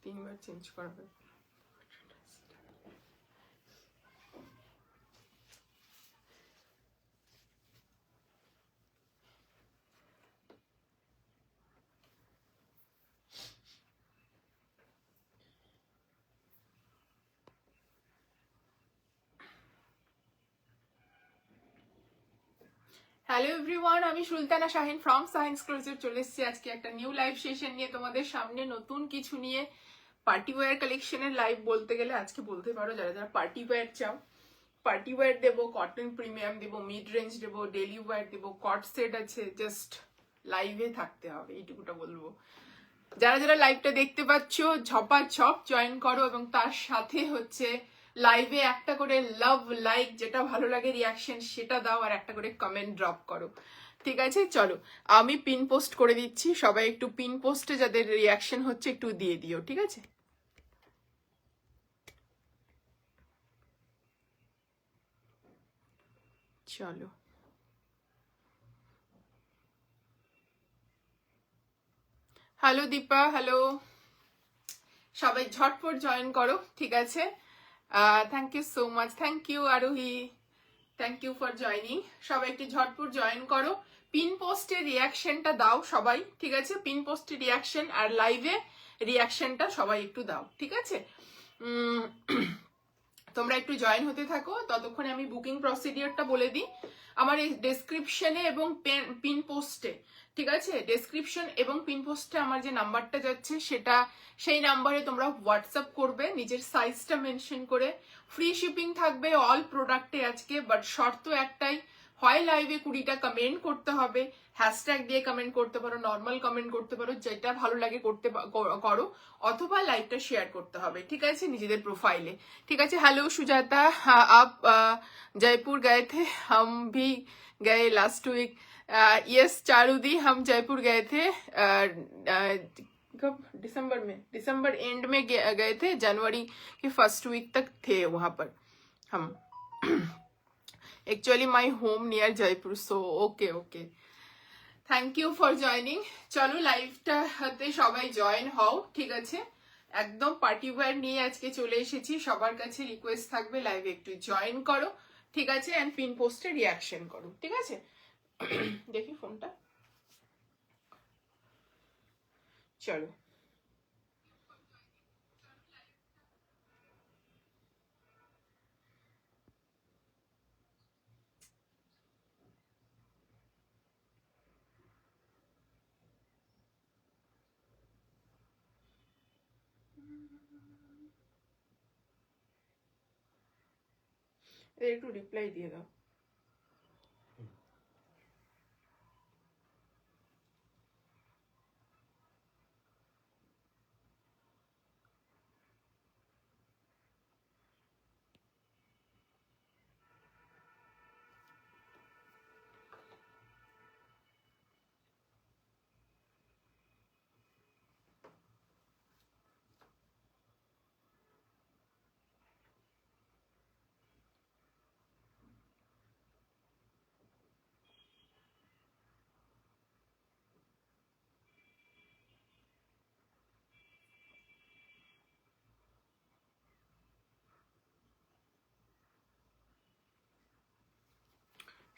3 বার চেঞ্জ করাবে। Hello everyone, আমি Sultana Shahin from science closer চলে এসেছি আজকে একটা নিউ লাইভ সেশন নিয়ে তোমাদের সামনে, নতুন কিছু নিয়ে। পার্টি ওয়্যার কালেকশনের লাইভ বলতে গেলে আজকে বলতে পারো, যারা যারা পার্টি ওয়্যার চাও, পার্টি ওয়্যার দেবো, কটন প্রিমিয়াম দেবো, মিড রেঞ্জ দেবো, ডেলি ওয়্যার দেবো, কট সেট আছে, জাস্ট লাইভে থাকতে হবে, এইটুকুটা বলবো। যারা যারা লাইভটা দেখতে পাচ্ছ ঝপাঝপ জয়েন করো, এবং তার সাথে হচ্ছে লাইভে একটা করে লাভ লাইক, যেটা ভালো লাগে রিয়াকশন সেটা দাও, আর একটা করে কমেন্ট ড্রপ করো, ঠিক আছে? চলো আমি পিন পোস্ট করে দিচ্ছি, সবাই একটু পিন পোস্টে যাদের রিয়াকশন হচ্ছে একটু দিয়ে দিও, ঠিক আছে? চলো হ্যালো দীপা, হ্যালো, সবাই ঝটপট জয়েন করো, ঠিক আছে? Thank you so much, thank you Arohi, thank you for joining. সবাই একটু ঝটপট জয়েন করো, পিন পোস্টে রিয়াকশনটা দাও সবাই, ঠিক আছে? পিন পোস্টে রিয়াকশন আর লাইভে রিয়াকশনটা সবাই একটু দাও, ঠিক আছে? তোমরা একটু জয়েন হতে থাকো, ততক্ষণে আমি বুকিং প্রসিডিওরটা বলে দিই। আমার এই ডেসক্রিপশনে এবং পিন পোস্টে, ঠিক আছে, ডেসক্রিপশন এবং পিন পোস্টে আমার যে নাম্বারটা যাচ্ছে সেটা, সেই নাম্বারে তোমরা হোয়াটসঅ্যাপ করবে নিজের সাইজটা মেনশন করে। ফ্রি শিপিং থাকবে অল প্রোডাক্টে আজকে, বাট শর্ত একটাই, হয় লাইভে 20টা কমেন্ট করতে হবে, হ্যাশট্যাগ দিয়ে কমেন্ট করতে পারো, নর্মাল কমেন্ট করতে পারো, যেটা ভালো লাগে করতে করো, অথবা লাইভটা শেয়ার করতে হবে, ঠিক আছে, নিজেদের প্রোফাইলে, ঠিক আছে? हेलो सुजाता, हाँ, आप जयपुर गए थे, हम भी गए लास्ट वीक। यस चारुदी, हम जयपुर गए थे कब? दिसंबर एंड में गए थे, जनवरी के फर्स्ट वीक तक थे वहां पर हम। Actually my home near Jaipur, so okay okay, thank you for joining. চলো লাইভটা হাতে সবাই জয়েন হও, ঠিক আছে? একদম পার্টি ওয়্যার নিয়ে আজকে চলে এসেছি, সবার কাছে রিকোয়েস্ট থাকবে লাইভে একটু জয়েন করো, ঠিক আছে? অ্যান্ড পিন পোস্টে রিয়াকশন করো, ঠিক আছে? দেখি ফোনটা, চলো। একটু রিপ্লাই দিয়ে দাও।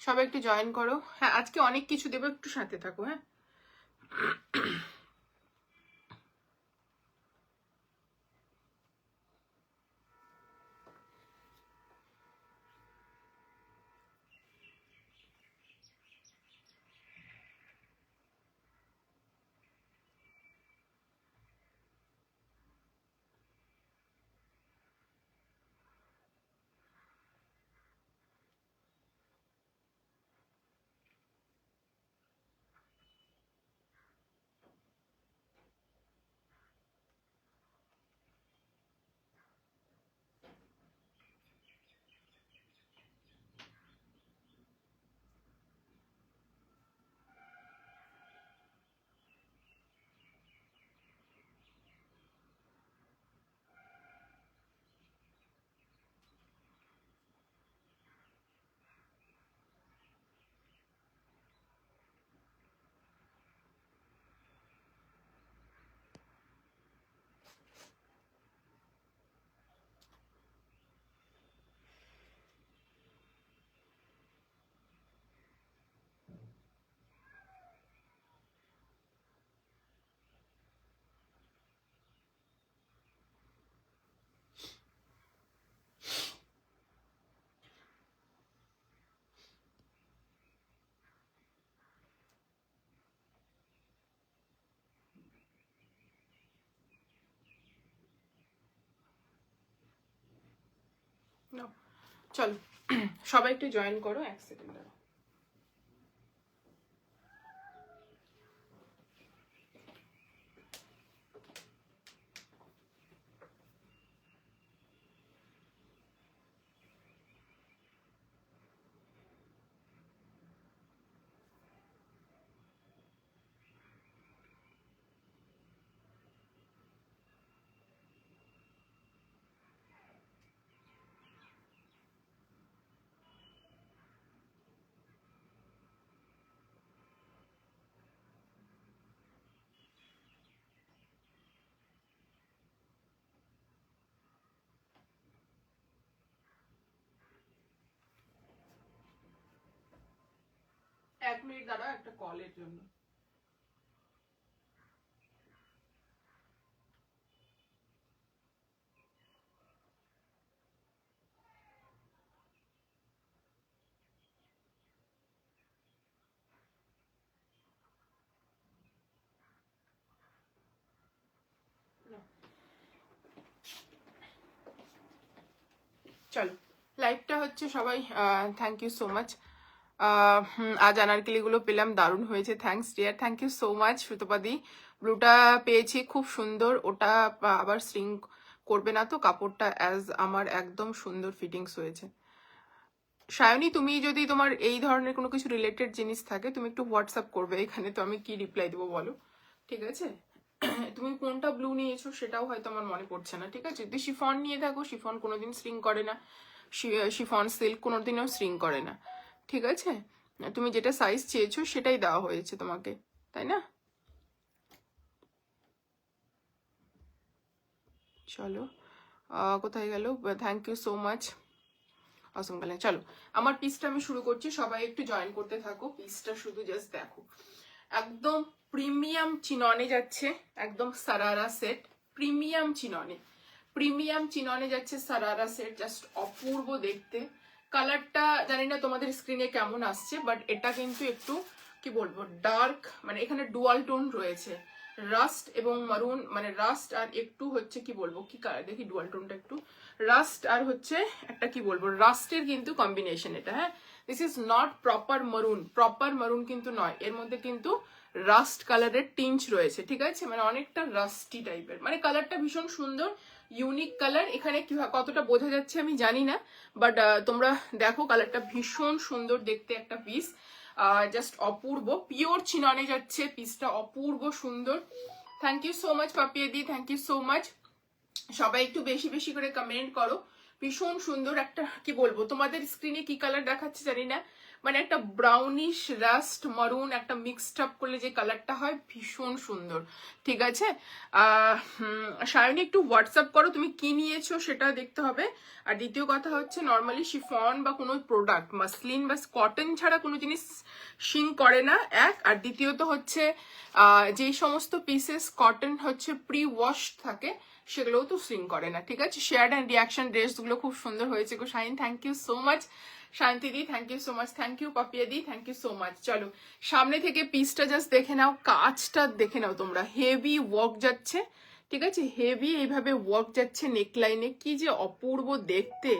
সবাই একটু জয়েন করো। হ্যাঁ, আজকে অনেক কিছু দেবো, একটু সাথে থাকো, হ্যাঁ। চলো সবাই একটু জয়েন করো, এক সেকেন্ড। এক মিনিট দাঁড়াও, একটা কলের জন্য। চলো লাইভটা হচ্ছে সবাই, থ্যাংক ইউ সো মাচ। আজ আনারকলিগুলো পেলাম, দারুণ হয়েছে, thanks dear, thank you so much. সুতপাদি ব্লুটা পেয়েছি, খুব সুন্দর। ওটা আবার স্ট্রিং করবে না তো কাপড়টা? অ্যাজ আমার একদম সুন্দর ফিটিংস হয়েছে। সায়নী, তুমি যদি তোমার এই ধরনের কোনো কিছু রিলেটেড জিনিস থাকে তুমি একটু হোয়াটসঅ্যাপ করবে এখানে, তো আমি কি রিপ্লাই দেবো বলো, ঠিক আছে? তুমি কোনটা ব্লু নিয়েছো সেটাও হয়তো আমার মনে পড়ছে না, ঠিক আছে? যদি শিফন নিয়ে থাকো, শিফন কোনোদিন স্ট্রিং করে না, শিফন সিল্ক কোনোদিনও স্ট্রিং করে না, ঠিক আছে? তুমি যেটা সাইজ চেয়েছো সেটাই দেওয়া হয়েছে তোমাকে, তাই না? চলো কোথায় গেল? Thank you so much, awesome colour. চলো আমার পিসটা আমি শুরু করছি, সবাই একটু জয়েন করতে থাকো। পিসটা শুধু জাস্ট দেখো, একদম প্রিমিয়াম চিননে যাচ্ছে, একদম সারারা সেট, প্রিমিয়াম চিননে, প্রিমিয়াম চিননে যাচ্ছে সারারা সেট, জাস্ট অপূর্ব দেখতে। কালারটা জানি না তোমাদের স্ক্রিনে কেমন আসছে, বাট এটা কিন্তু একটু কি বলবো ডার্ক, মানে এখানে ডুয়াল টোন রয়েছে, রাস্ট এবং মারুন, মানে রাস্ট আর একটু হচ্ছে কি বলবো কি কালার দেখি, ডুয়াল টোনটা একটু রাস্ট আর হচ্ছে একটা কি বলবো রাস্টের কিন্তু কম্বিনেশন এটা, হ্যাঁ। দিস ইজ নট প্রপার মারুন, প্রপার মারুন কিন্তু নয়, এর মধ্যে কিন্তু রাস্ট কালারের টিঞ্চ রয়েছে, ঠিক আছে? মানে অনেকটা রাস্টি টাইপের, মানে কালারটা ভীষণ সুন্দর, ইউনিক কালার। এখানে কতটা বোঝা যাচ্ছে আমি জানি না, বাট তোমরা দেখো কালারটা ভীষণ সুন্দর দেখতে একটা পিস, জাস্ট অপূর্ব, পিওর চিননে যাচ্ছে পিসটা, অপূর্ব সুন্দর। থ্যাংক ইউ সো মাচ পাপিয়াদি, থ্যাংক ইউ সো মাচ। সবাই একটু বেশি বেশি করে কমেন্ট করো। ভীষণ সুন্দর একটা কি বলবো, তোমাদের স্ক্রিনে কি কালার দেখাচ্ছে জানি না, মানে একটা ব্রাউনিশ রাস্ট মারুন একটা মিক্সড আপ করলে যে কালারটা হয়, ভীষণ সুন্দর, ঠিক আছে? সায়নী একটু হোয়াটসঅ্যাপ করো তুমি কি নিয়েছো সেটা দেখতে হবে। আর দ্বিতীয় কথা হচ্ছে নর্মালি শিফন বা কোনো প্রোডাক্ট মাসলিন বা কটন ছাড়া কোনো জিনিস শিং করে না, এক। আর দ্বিতীয়ত হচ্ছে যেই সমস্ত পিসেস কটন হচ্ছে প্রি ওয়াশ থাকে সেগুলোও তো সিং করে না, ঠিক আছে? শেয়ার অ্যান্ড রিয়াকশন ড্রেসগুলো খুব সুন্দর হয়েছে গো শাইন, thank you so much. Shanti di thank you so much, thank you Papiya di, thank you so much. চলো সামনে থেকে পিসটা জাস্ট দেখে নাও, কাজটা দেখে নাও তোমরা, হেভি ওয়ার্ক যাচ্ছে, ঠিক আছে? হেভি এইভাবে ওয়ার্ক যাচ্ছে নেকলাইনে, কি যে অপূর্ব দেখতে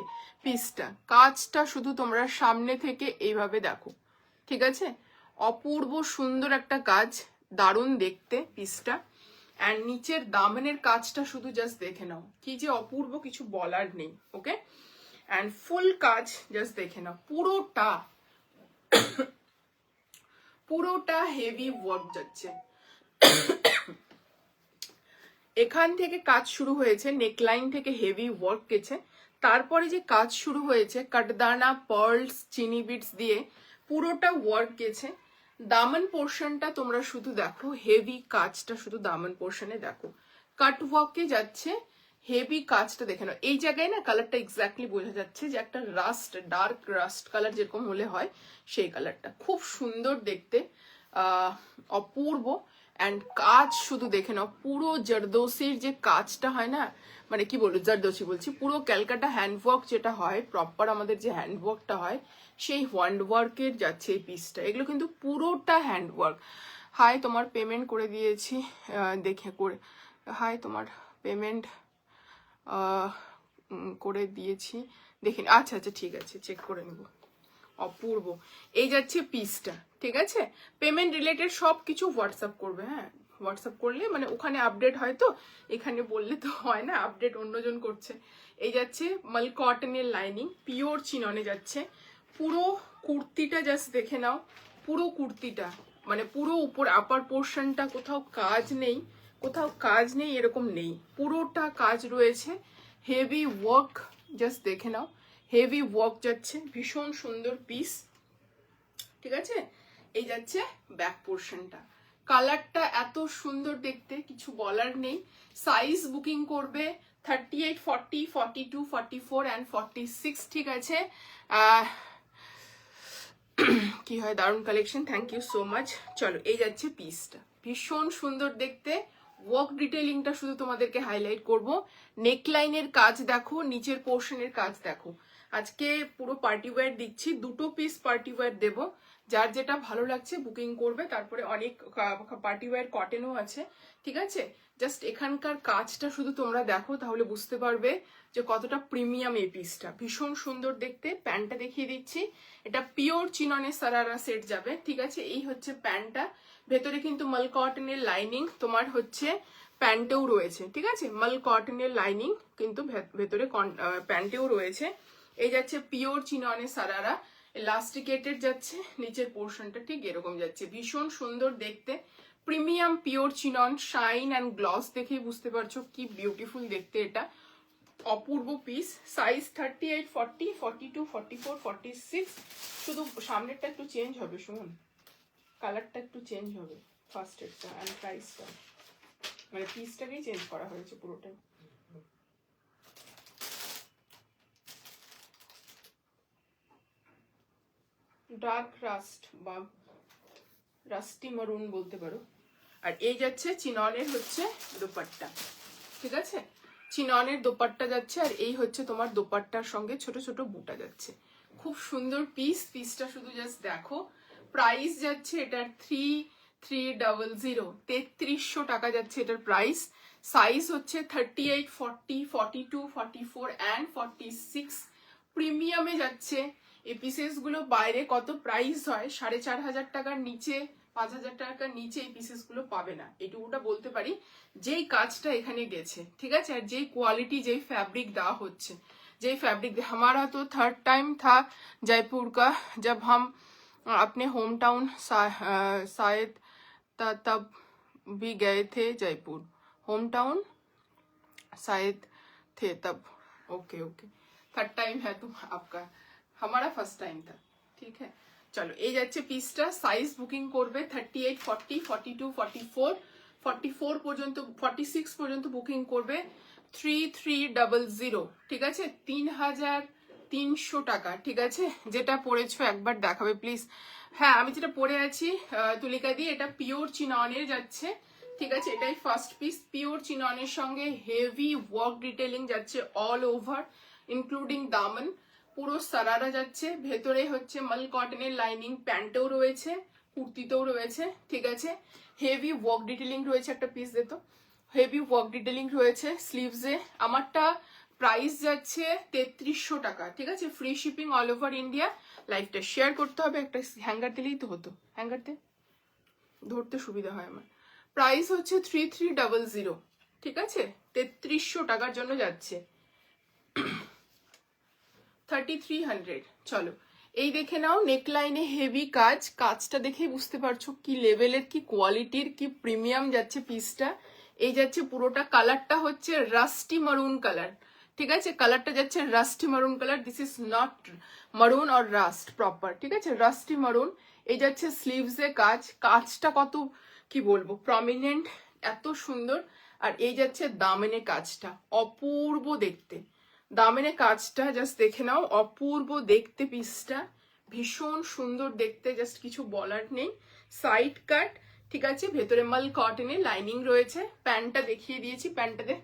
পিসটা। কাজটা শুধু তোমরা সামনে থেকে এইভাবে দেখো, ঠিক আছে? অপূর্ব সুন্দর একটা কাজ, দারুণ দেখতে পিসটা। অ্যান্ড নিচের দামনের কাজটা শুধু জাস্ট দেখে নাও, কি যে অপূর্ব, কিছু বলার নেই, ওকে? অ্যান্ড ফুল কাজ জাস্ট দেখে নাও, পুরোটা পুরোটা হেভি ওয়ার্ক যাচ্ছে। এখান থেকে কাজ শুরু হয়েছে, নেকলাইন থেকে হেভি ওয়ার্ক গেছে, তারপরে যে কাজ শুরু হয়েছে কাটদানা পার্লস চিনি বিটস দিয়ে পুরোটা ওয়ার্ক গেছে। দামন পোর্শনটা তোমরা শুধু দেখো, হেভি কাজটা শুধু দামন পোর্শনে দেখো, কাট ওয়ার্কে যাচ্ছে, হেভি কাজটা দেখে নাও। এই জায়গায় না কালারটা এক্স্যাক্টলি বোঝা যাচ্ছে যে একটা রাস্ট, ডার্ক রাস্ট কালার যেরকম হলে হয় সেই কালারটা, খুব সুন্দর দেখতে, অপূর্ব। অ্যান্ড কাজ শুধু দেখে নাও, পুরো জরদোসির যে কাজটা হয় না, মানে কি বলবো জরদোসি বলছি, পুরো ক্যালকাটা হ্যান্ডওয়ার্ক যেটা হয় প্রপার, আমাদের যে হ্যান্ডওয়ার্কটা হয় সেই হ্যান্ডওয়ার্কের যাচ্ছে এই পিসটা, এগুলো কিন্তু পুরোটা হ্যান্ডওয়ার্ক। হাই তোমার পেমেন্ট করে দিয়েছি, দেখে করে, হাই তোমার পেমেন্ট করে দিয়েছি দেখিন, আচ্ছা আচ্ছা ঠিক আছে, চেক করে নেব। অপূর্ব, এই যাচ্ছে পিসটা, ঠিক আছে। পেমেন্ট রিলেটেড সব কিছু হোয়াটসঅ্যাপ করবে, হ্যাঁ হোয়াটসঅ্যাপ করলে মানে ওখানে আপডেট হয়, তো এখানে বললে তো হয় না, আপডেট অন্যজন করছে। এই যাচ্ছে মাল কটনের লাইনিং, পিওর চিননে যাচ্ছে। পুরো কুর্তিটা জাস্ট দেখে নাও, পুরো কুর্তিটা মানে পুরো উপর আপার পোর্শনটা কোথাও কাজ নেই, কোথাও কাজ নেই এরকম নেই, পুরোটা কাজ রয়েছে। হেভি ওয়ার্ক, জাস্ট দেখে নাও, হেভি ওয়ার্ক যাচ্ছে, ভীষণ সুন্দর পিস, ঠিক আছে। এই যাচ্ছে ব্যাক পোর্শনটা, কালারটা এত সুন্দর দেখতে, কিছু বলার নেই। সাইজ বুকিং করবে 38, 40, 42, 44 অ্যান্ড 46, ঠিক আছে। কি হয়, দারুণ collection, thank you so much. চলো, এই যাচ্ছে পিসটা, ভীষণ সুন্দর দেখতে। ওয়ার্ক ডিটেইলিংটা শুধু তোমাদেরকে হাইলাইট করব। নেকলাইনের কাজ দেখো, নিচের পোর্শনের কাজ দেখো। আজকে পুরো পার্টি ওয়্যার দিচ্ছি, দুটো পিস পার্টি ওয়্যার দেবো, যার যেটা ভালো লাগছে বুকিং করবে। তারপরে অনেক পার্টি ওয়্যার কটনও আছে, ঠিক আছে। জাস্ট এখানকার কাজটা শুধু তোমরা দেখো, তাহলে বুঝতে পারবে যে কতটা প্রিমিয়াম এই পিসটা, ভীষণ সুন্দর দেখতে। প্যান্টটা দেখিয়ে দিচ্ছি, এটা পিওর চিননের সারারা সেট যাবে, ঠিক আছে। এই হচ্ছে প্যান্টটা, ভেতরে কিন্তু মাল কটনের লাইনিং তোমার হচ্ছে প্যান্টেও রয়েছে, ঠিক আছে। মাল কটনের লাইনিং কিন্তু ভেতরে প্যান্টেও রয়েছে। এই যাচ্ছে পিওর চিননের সারারা, ইলাস্টিকেটেড যাচ্ছে, নিচের পোর্শনটা ঠিক এরকম যাচ্ছে, ভীষণ সুন্দর দেখতে। Premium pure chinon, shine and gloss দেখেই বুঝতে পারছো কি বিউটিফুল দেখতে এটা, অপূর্ব পিস। সাইজ 38, 40, 42, 44, 46। শুধু সামনেরটা একটু চেঞ্জ হবে, শুনুন কালারটা একটু চেঞ্জ হবে, ফার্স্ট এরটা অ্যান্ড প্রাইসটা, মানে পিসটাকেই চেঞ্জ করা হয়েছে পুরোটাই। ডার্ক রাস্ট বা রাস্টি মারুন বলতে পারো। আর এই যাচ্ছে চিননের হচ্ছে দোপাট্টা, ঠিক আছে। চিননের দোপাট্টা যাচ্ছে, আর এই হচ্ছে তোমার দোপাট্টার সঙ্গে ছোট ছোট বুটা যাচ্ছে, খুব সুন্দর পিস। পিসটা শুধু জাস্ট দেখো। প্রাইস যাচ্ছে এটার 3300, 3300 টাকা যাচ্ছে এটার প্রাইস। সাইজ হচ্ছে 38, 40, 42, 44 অ্যান্ড 46। প্রিমিয়ামে যাচ্ছে। এই পিসেস গুলো বাইরে কত প্রাইস হয়, 4500 টাকার নিচে, 5000 টাকার নিচে এই পিসেস গুলো পাবে না, এটুকুটা বলতে পারি। যেই কাজটা এখানে গেছে, ঠিক আছে, আর যেই কোয়ালিটি, যেই ফैब्रिक দেওয়া হচ্ছে, যেই फैब्रिक, हमारा तो थर्ड टाइम था जयपुर का, जब हम अपने होम टाउन शायद तब भी गए थे जयपुर, होम टाउन शायद थे तब। ओके ओके, थर्ड टाइम है तुम आपका, हमारा फर्स्ट टाइम था, ठीक है। চলো, এই যাচ্ছে পিসটা, সাইজ বুকিং করবে 38, 40, 42, 44, 44 পর্যন্ত, 46 পর্যন্ত বুকিং করবে 3300, ঠিক আছে, 3300 টাকা, ঠিক আছে। যেটা পরেছো একবার দেখাবে প্লিজ। হ্যাঁ, আমি যেটা পরে আছি তুলিকা দি, এটা পিওর চিননের যাচ্ছে, ঠিক আছে। এটাই ফার্স্ট পিস, পিওর চিননের সঙ্গে হেভি ওয়ার্ক ডিটেইলিং যাচ্ছে অল ওভার, ইনক্লুডিং দামন। পুরো সারারা যাচ্ছে, ভেতরে হচ্ছে মাল কটনের লাইনিং, প্যান্টেও রয়েছে, কুর্তিতেও রয়েছে, ঠিক আছে। হেভি ওয়ার্ক ডিটেইলিং রয়েছে, একটা পিস দিত, হেভি ওয়ার্ক ডিটেইলিং রয়েছে স্লিভসে। আমারটা প্রাইস যাচ্ছে 3300 টাকা, ঠিক আছে, free shipping all over India. লাইভটা শেয়ার করতে হবে, একটা হ্যাঙ্গার দিলেই তো হতো, হ্যাঙ্গার দিয়ে ধরতে সুবিধা হয় আমার। প্রাইস হচ্ছে 3300, ঠিক আছে, 3300 টাকার জন্য যাচ্ছে, 3300। চলো, এই দেখে নাও, নেকলাইনে হেভি কাজ, কাজটা দেখেই বুঝতে পারছো কি লেভেলের, কি কোয়ালিটির, কি প্রিমিয়াম যাচ্ছে পিসটা। এই যাচ্ছে পুরোটা, কালারটা হচ্ছে রাস্টি মারুন কালার, ঠিক আছে, কালারটা যাচ্ছে রাস্টি মারুন কালার, দিস ইজ নট মারুন অর রাস্ট প্রপার, ঠিক আছে, রাস্টি মারুন। এই যাচ্ছে স্লিভসে কাজ, কাজটা কত কি বলবো, প্রমিনেন্ট, এত সুন্দর। আর এই যাচ্ছে দামেনে কাজটা, অপূর্ব দেখতে, দামেনে কাজটা জাস্ট দেখে নাও, অপূর্ব দেখতে পিসটা, ভীষণ সুন্দর দেখতে, জাস্ট কিছু বলার নেই। সাইড কাট, ঠিক আছে, ভেতরে মাল কটনে লাইনিং রয়েছে। প্যান্টটা দেখিয়ে দিয়েছি, প্যান্টটাতে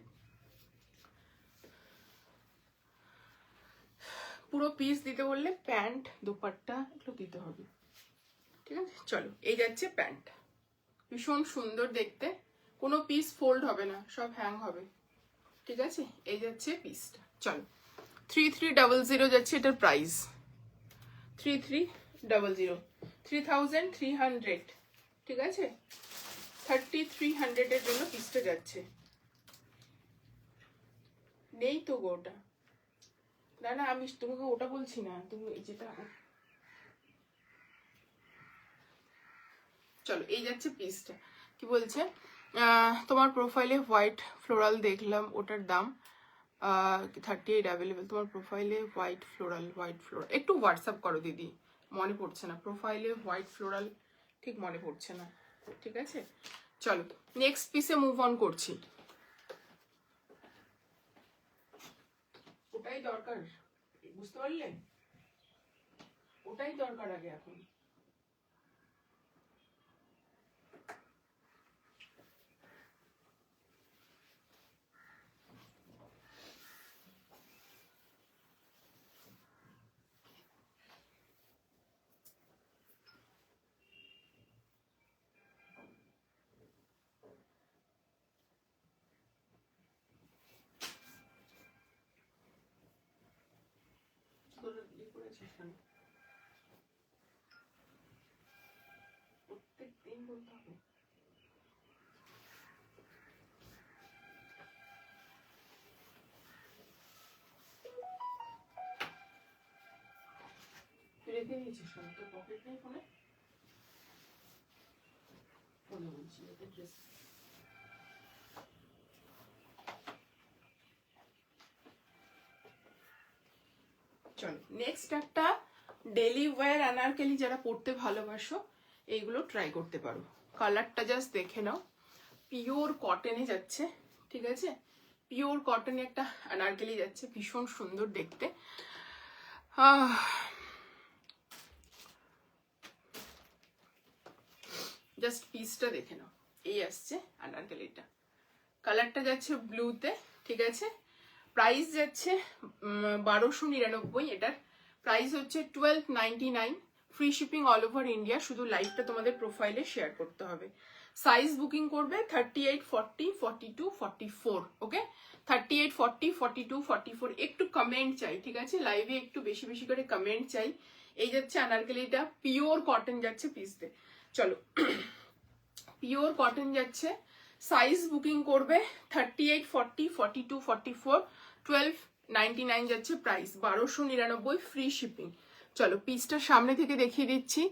পুরো পিস দিতে বললে প্যান্ট দোপাট্টা এগুলো দিতে হবে, ঠিক আছে। চলো, এই যাচ্ছে প্যান্ট, ভীষণ সুন্দর দেখতে, কোনো পিস ফোল্ড হবে না, সব হ্যাং হবে, ঠিক আছে। এই যাচ্ছে পিসটা। চলো, 3300 যাচ্ছে এটার প্রাইস, 3300, 3300, ঠিক আছে, 3300 এর জন্য পিসটা যাচ্ছে। নেই তো গো ওটা, না না আমি তোমাকে ওটা বলছি না, তুমি যেটা, চলো এই যাচ্ছে পিসটা। কি বলছে, তোমার প্রোফাইলে হোয়াইট ফ্লোরাল দেখলাম, ওটার দাম 38 অ্যাভেলেবেল। তোমার প্রোফাইলে হোয়াইট ফ্লোরাল একটু হোয়াটসঅ্যাপ করো দিদি, মনে পড়ছে না, প্রোফাইলে হোয়াইট ফ্লোরাল ঠিক মনে পড়ছে না, ঠিক আছে। চলো নেক্সট পিসে মুভ অন করছি। ওটাই দরকার, বুঝতে পারলে, ওটাই দরকার আগে এখন। প্রত্যেক দিন বলতে হবে। রেখে দিয়েছিস তোর পকেট নেই ফোনে, ফোনে বলছি ড্রেস। চলো নেক্সট একটা ডেলি ওয়্যার আনারকলি, যারা পড়তে ভালোবাসো এইগুলো ট্রাই করতে পারো। কালারটা জাস্ট দেখে নাও, পিওর কটনে যাচ্ছে, ঠিক আছে, পিওর কটনে একটা আনারকলি যাচ্ছে, ভীষণ সুন্দর দেখতে। জাস্ট পিসটা দেখে নাও, এই আসছে আনারকলিটা, কালারটা যাচ্ছে ব্লুতে, ঠিক আছে, প্রাইস যাচ্ছে 1299, এটার প্রাইস হচ্ছে 1299, free shipping all over India. শুধু লাইভটা তোমাদের প্রোফাইলে শেয়ার করতে হবে। সাইজ বুকিং করবে 38, 40, 42, 44, ওকে, 38, 40, 42, 44। একটু কমেন্ট চাই, ঠিক আছে, লাইভে একটু বেশি বেশি করে কমেন্ট চাই। এই যাচ্ছে আনারকলিটা, পিওর কটন যাচ্ছে পিসতে। চলো পিওর কটন যাচ্ছে, সাইজ বুকিং করবে 38, 40, 42, 44, 1299 যাচ্ছে প্রাইস, 1299 ফ্রি শিপিং। চলো পিসটা সামনে থেকে দেখিয়ে দিচ্ছি,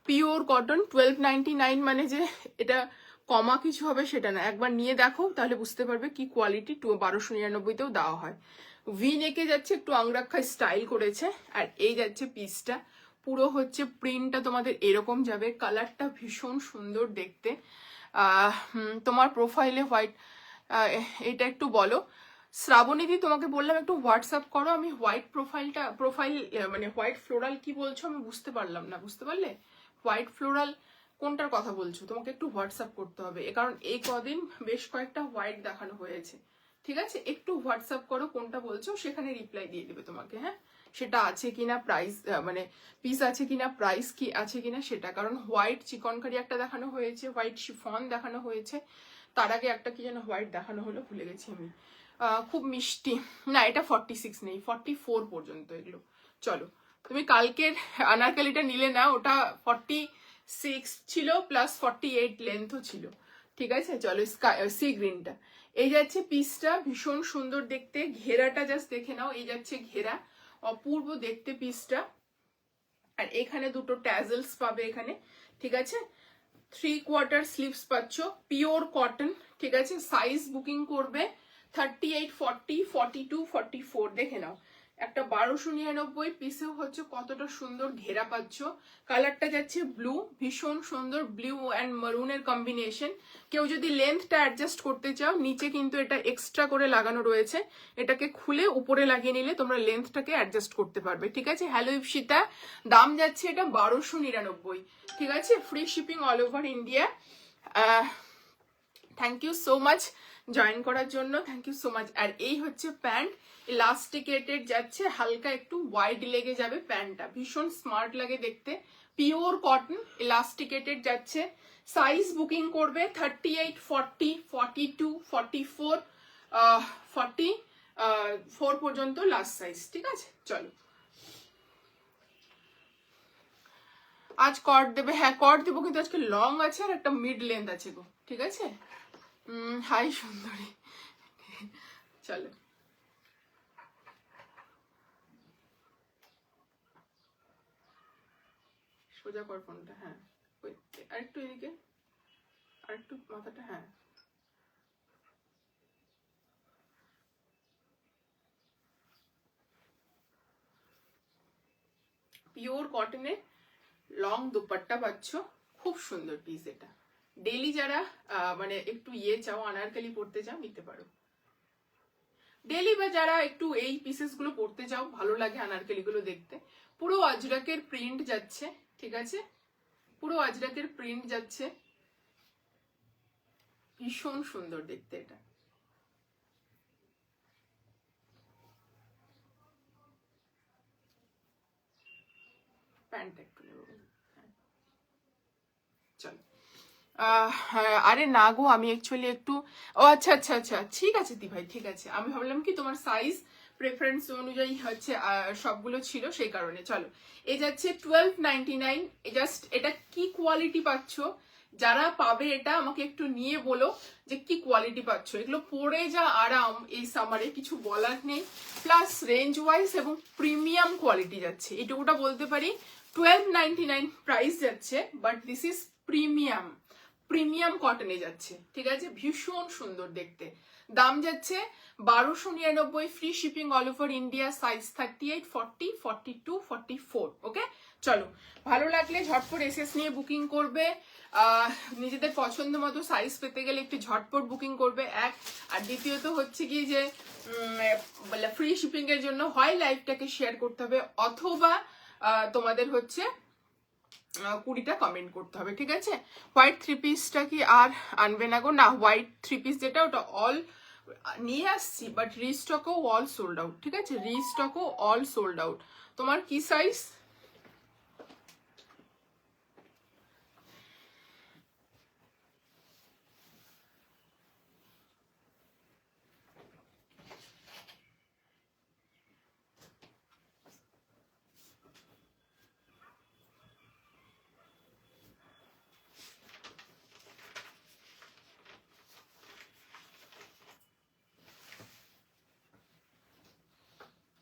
পিওর কটন 1299, মানে যে এটা কমা কিছু হবে সেটা না, একবার নিয়ে দেখো তাহলে বুঝতে পারবে কি কোয়ালিটি। 1299তেও দেওয়া হয়। ভি নেকে যাচ্ছে, একটু আংরাক্ষা স্টাইল করেছে, আর এই যাচ্ছে পিসটা, পুরো হচ্ছে প্রিন্টটা তোমাদের এরকম যাবে, কালারটা ভীষণ সুন্দর দেখতে। তোমার প্রোফাইলে হোয়াইট, এটা একটু বলো শ্রাবণীদি, তোমাকে বললাম একটু হোয়াটসঅ্যাপ করো, আমি হোয়াইট প্রোফাইল মানে হোয়াইট ফ্লোরাল কি বলছো আমি বুঝতে পারলাম না, বুঝতে পারলে হোয়াইট ফ্লোরাল কোনটার কথা বলছো, তোমাকে একটু হোয়াটসঅ্যাপ করতে হবে, কারণ এই কদিন বেশ কয়েকটা হোয়াইট দেখানো হয়েছে, ঠিক আছে, একটু হোয়াটসঅ্যাপ করো কোনটা বলছো, সেখানে রিপ্লাই দিয়ে দেবে তোমাকে, হ্যাঁ, সেটা আছে কিনা প্রাইস, মানে পিস আছে কিনা, প্রাইস কি আছে কিনা সেটা, কারণ হোয়াইট চিকনকারি একটা দেখানো হয়েছে, হোয়াইট শিফন দেখানো হয়েছে, তার আগে একটা কি যেন হোয়াইট দেখানো হলো, ভুলে গেছি আমি, খুব মিষ্টি, না এটা 46 নেই, 44 পর্যন্ত এগুলো। চলো তুমি কালকের আনারকালিটা নিলে না, ওটা 46 ছিল প্লাস 48 লেন্থও ছিল, ঠিক আছে। চলো সি গ্রিনটা, এই যাচ্ছে পিসটা, ভীষণ সুন্দর দেখতে, ঘেরাটা জাস্ট দেখে নাও, এই যাচ্ছে ঘেরা, অপূর্ব দেখতে পিসটা, আর এখানে দুটো ট্যাজেলস পাবে এখানে, ঠিক আছে, 3/4 স্লিভস পাচ্ছ, পিওর কটন, ঠিক আছে, সাইজ বুকিং করবে 38, 40, 42, 44, দেখে নাও, একটা 1299 পিসেও হচ্ছে কতটা সুন্দর ঘেরা পাচ্ছ, কালারটা যাচ্ছে ব্লু, ভীষণ সুন্দর ব্লু অ্যান্ড মারুনের কম্বিনেশন। কেউ যদি লেন্থটা অ্যাডজাস্ট করতে চাও, নিচে কিন্তু এটা এক্সট্রা করে লাগানো রয়েছে, এটাকে খুলে উপরে লাগিয়ে নিলে তোমরা লেন্থটাকে অ্যাডজাস্ট করতে পারবে, ঠিক আছে। হ্যালো ইপসিতা, দাম যাচ্ছে এটা 1299, ঠিক আছে, free shipping all over India. Thank you so much join করার জন্য, থ্যাংক ইউ সো মাচ। আর এই হচ্ছে প্যান্ট, ইলাস্টিকেটেড যাচ্ছে, হালকা একটু ওয়াইড লেগে যাবে প্যান্টটা, ভীষণ স্মার্ট লাগে দেখতে, পিওর কটন ইলাস্টিকেটেড যাচ্ছে, সাইজ বুকিং করবে 38, 40, 42, 44, 40, 4 পর্যন্ত লাস্ট সাইজ, ঠিক আছে। চলো, আজ কট দেবে, হ্যাঁ কট দেবো, কিন্তু আজকে লং আছে আর একটা মিড লেন্থ আছে গো, ঠিক আছে। হাই সুন্দরী, চলো সোজা কর ফোনটা, হ্যাঁ আরেকটু এদিকে, আরেকটু মাথাটা, হ্যাঁ পিওর কটনে লং দুপাট্টা পাচ্ছ, খুব সুন্দর পিস এটা। ডেলি যারা মানে একটু চাও, আনারকলি পড়তে চাও, নিতে পারো ডেলি, বা যারা একটু এই পিসেস গুলো পড়তে চাও, ভালো লাগে আনারকলি গুলো দেখতে। পুরো আজরাকের প্রিন্ট যাচ্ছে, ঠিক আছে, পুরো আজরাকের প্রিন্ট যাচ্ছে, ভীষণ সুন্দর দেখতে এটা। প্যান্ট একটু নেবো, চলো। আরে না গো, আমি অ্যাকচুয়ালি একটু, ও আচ্ছা আচ্ছা আচ্ছা, ঠিক আছে দি ভাই, ঠিক আছে। আমি ভাবলাম কি তোমার সাইজ প্রেফারেন্স অনুযায়ী হচ্ছে সবগুলো ছিল, সেই কারণে। চলো, এই যাচ্ছে 1299। জাস্ট এটা কি কোয়ালিটি পাচ্ছ, যারা পাবে এটা আমাকে একটু নিয়ে বলো যে কি কোয়ালিটি পাচ্ছ। এগুলো পরে যা আরাম এই সামারে, কিছু বলার নেই। প্লাস রেঞ্জ ওয়াইজ এবং প্রিমিয়াম কোয়ালিটি যাচ্ছে, এটুকুটা বলতে পারি। 1299 প্রাইস যাচ্ছে, but this is premium, premium কটনে যাচ্ছে, ঠিক আছে, ভীষণ সুন্দর দেখতে। দাম যাচ্ছে 1299, free shipping all over India, size 38, 40, 42, 44। Okay, চলো, ভালো লাগলে ঝটপট এসএস নিয়ে বুকিং করবে। নিজেদের পছন্দ মতো সাইজ পেতে গেলে একটু ঝটপট বুকিং করবে, এক। আর দ্বিতীয়ত হচ্ছে কি যে ফ্রি শিপিং এর জন্য হয় লাইভটাকে শেয়ার করতে হবে, অথবা তোমাদের হচ্ছে 20টা কমেন্ট করতে হবে, ঠিক আছে। হোয়াইট থ্রি পিসটা কি আর আনবে না গো? না, হোয়াইট থ্রি পিস যেটা, ওটা অল নিয়ে আসছি, বাট রিস্টকও অল সোল্ড আউট, ঠিক আছে, রিস্টকও অল সোল্ড আউট। তোমার কি সাইজ?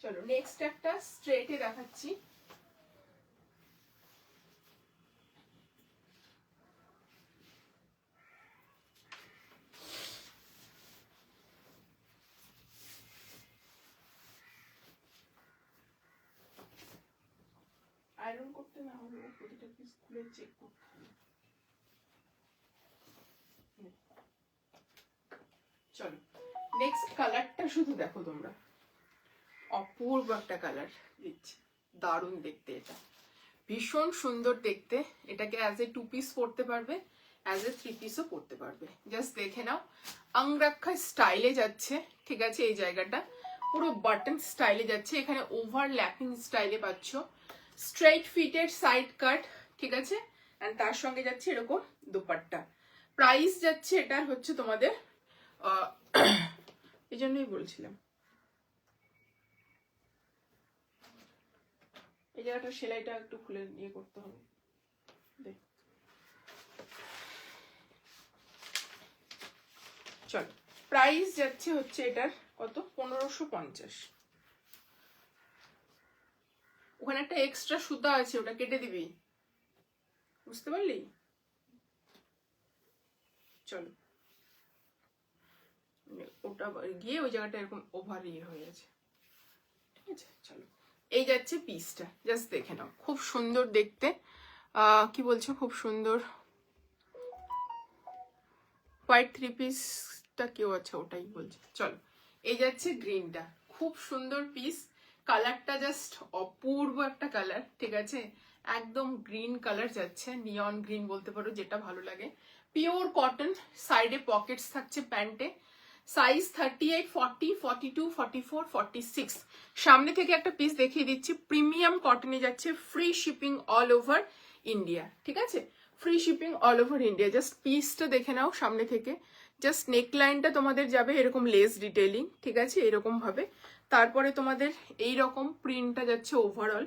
চলো, নেক্সট একটা স্ট্রেটে দেখাচ্ছি। আয়রন করতে না হলে প্রতিটা পিস খুলে চেক করতে হবে। চলো, নেক্সট কালারটা শুধু দেখো তোমরা, অপূর্ব একটা কালার দিচ্ছে, দারুণ দেখতে এটা, ভীষণ সুন্দর দেখতে। এটাকে অ্যাজ এ 2 পিস পরতে পারবে, অ্যাজ এ 3 পিসও পরতে পারবে। জাস্ট দেখে নাও, আংরাক্ষা স্টাইলে যাচ্ছে, ঠিক আছে, এই জায়গাটা পুরো বাটন স্টাইলে যাচ্ছে, এখানে ওভারল্যাপিং স্টাইলে পাচ্ছ, স্ট্রেইট ফিটের সাইড কাট, ঠিক আছে, এন্ড তার সঙ্গে যাচ্ছে এরকম দুপাট্টা। প্রাইস যাচ্ছে এটার হচ্ছে তোমাদের এই জন্যই বলছিলাম, এই জায়গাটা সেলাইটা একটু খুলে নিয়ে করতে হবে। চলো, প্রাইস যাচ্ছে হচ্ছে এটার কত, 1550। ওখানে একটা এক্সট্রা সুতা আছে, ওটা কেটে দিবি, বুঝতে পারলি? চলো, ওটা গিয়ে ওই জায়গাটা এরকম ওভার হয়ে গেছে, ঠিক আছে। চলো, এই যাচ্ছে পিসটা, জাস্ট দেখে নাও, খুব সুন্দর দেখতে। কি বলছো, খুব সুন্দর হোয়াইট থ্রি পিসটা কেউ আছে, ওটাই বলছে। চলো, এই যাচ্ছে গ্রিনটা, খুব সুন্দর পিস, কালারটা জাস্ট অপূর্ব একটা কালার, ঠিক আছে, একদম গ্রিন কালার যাচ্ছে, নিয়ন গ্রিন বলতে পারো, যেটা ভালো লাগে। পিওর কটন, সাইডে পকেটস থাকছে প্যান্টে, সাইজ 38, 40, 42, 44, 46। সামনে থেকে একটা পিস দেখিয়ে দিচ্ছি, প্রিমিয়াম কটনে যাচ্ছে, free shipping all over India, ঠিক আছে, free shipping all over India. Just পিসটা দেখে নাও সামনে থেকে, জাস্ট নেকলাইনটা তোমাদের যাবে এরকম লেস ডিটেইলিং, ঠিক আছে, এরকম ভাবে। তারপরে তোমাদের এই রকম প্রিন্টটা যাচ্ছে ওভারঅল,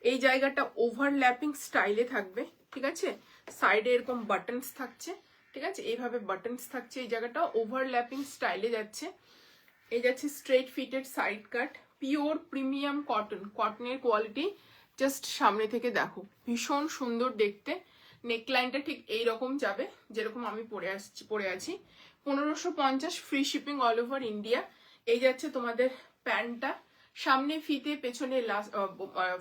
এই জায়গাটা ওভারল্যাপিং স্টাইলে থাকবে, ঠিক আছে। সাইডে এরকম বাটনস থাকছে, ঠিক আছে, এইভাবে বাটনস থাকছে, এই জায়গাটা ওভারল্যাপিং স্টাইলে যাচ্ছে। এই যাচ্ছে স্ট্রেট ফিটেড সাইড কাট, পিওর প্রিমিয়াম কটন, কটনের কোয়ালিটি জাস্ট সামনে থেকে দেখো, ভীষণ সুন্দর দেখতে। নেকলাইনটা ঠিক এই রকম যাবে যেরকম আমি পরে আছি। 1550 free shipping all over India. এই যাচ্ছে তোমাদের প্যান্টটা, সামনে ফিতে, পেছনে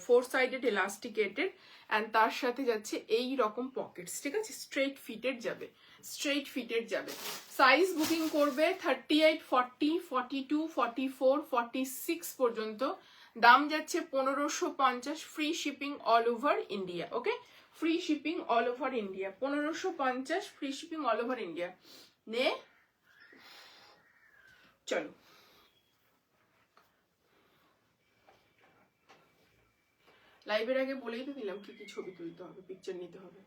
4 সাইডেড এলাস্টিকেটেড, অ্যান্ড তার সাথে যাচ্ছে এই রকম পকেটস, ঠিক আছে, স্ট্রেট ফিটেড যাবে, স্ট্রেট ফিটেড যাবে। সাইজ বুকিং করবে 38, 40, 42, 44, 46 পর্যন্ত। দাম যাচ্ছে 1550, free shipping all over India. Okay, free shipping all over India, 1550 free shipping all over India. নে চলো, লাইভের আগে বলেই তো দিলাম কি কি ছবি তুলতে হবে, পিকচার নিতে হবে।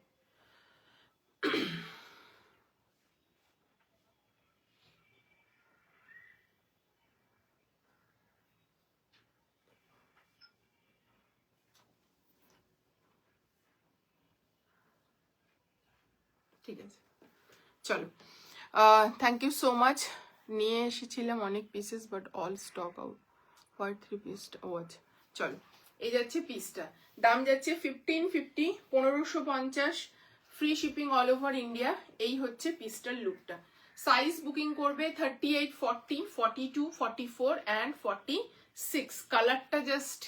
ঠিক আছে, চলো, থ্যাংক ইউ সো মাচ। নিয়ে এসেছিলাম অনেক pieces, but all stock out. White 3 পিসটা, ও আচ্ছা, চলো, এই যাচ্ছে পিসটা, দাম যাচ্ছে 1550, 1550 free shipping all over India. এই হচ্ছে পিসটার লুকটা। সাইজ বুকিং করবে 38, 40, 42, 44 অ্যান্ড 46। কালারটা জাস্ট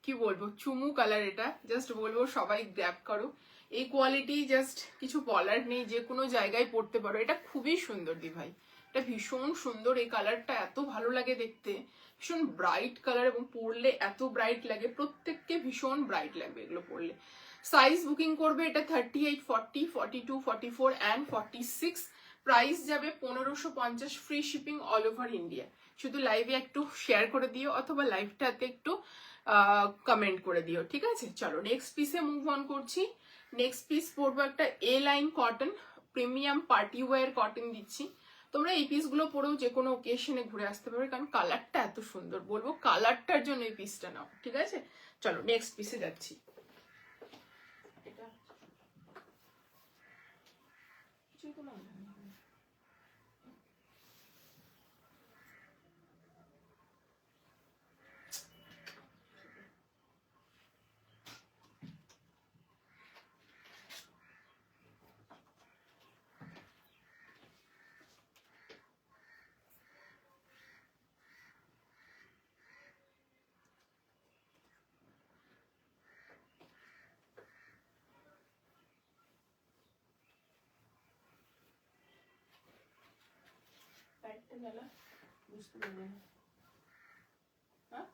কি বলবো, চুমু কালার, এটা জাস্ট বলবো সবাই গ্র্যাব করো। এই কোয়ালিটি জাস্ট কিছু বলার নেই, যে কোনো জায়গায় পড়তে পারো। এটা খুবই সুন্দর দি ভাই, এটা ভীষণ সুন্দর। এই কালারটা এত ভালো লাগে দেখতে, ভীষণ ব্রাইট কালার, এবং পরলে এত ব্রাইট লাগে, প্রত্যেককে ভীষণ ব্রাইট লাগবে এগুলো পরলে। সাইজ বুকিং করবে এটা 38, 40, 42, 44 অ্যান্ড 46। প্রাইস যাবে 1550, free shipping all over India. শুধু লাইভে একটু শেয়ার করে দিও, অথবা লাইভটাতে একটু কমেন্ট করে দিও, ঠিক আছে। চলো নেক্সট পিসে মুভ অন করছি। নেক্সট পিস পরবো একটা A line cotton, premium party wear cotton দিচ্ছি। তোমরা এই পিসগুলো পরেও যে কোনো ওকেশনে ঘুরে আসতে পারবে, কারণ কালারটা এত সুন্দর, বলবো কালারটার জন্য এই পিসটা নাও, ঠিক আছে। চলো নেক্সট পিসে যাচ্ছি। বুঝতে পারবে না, হ্যাঁ,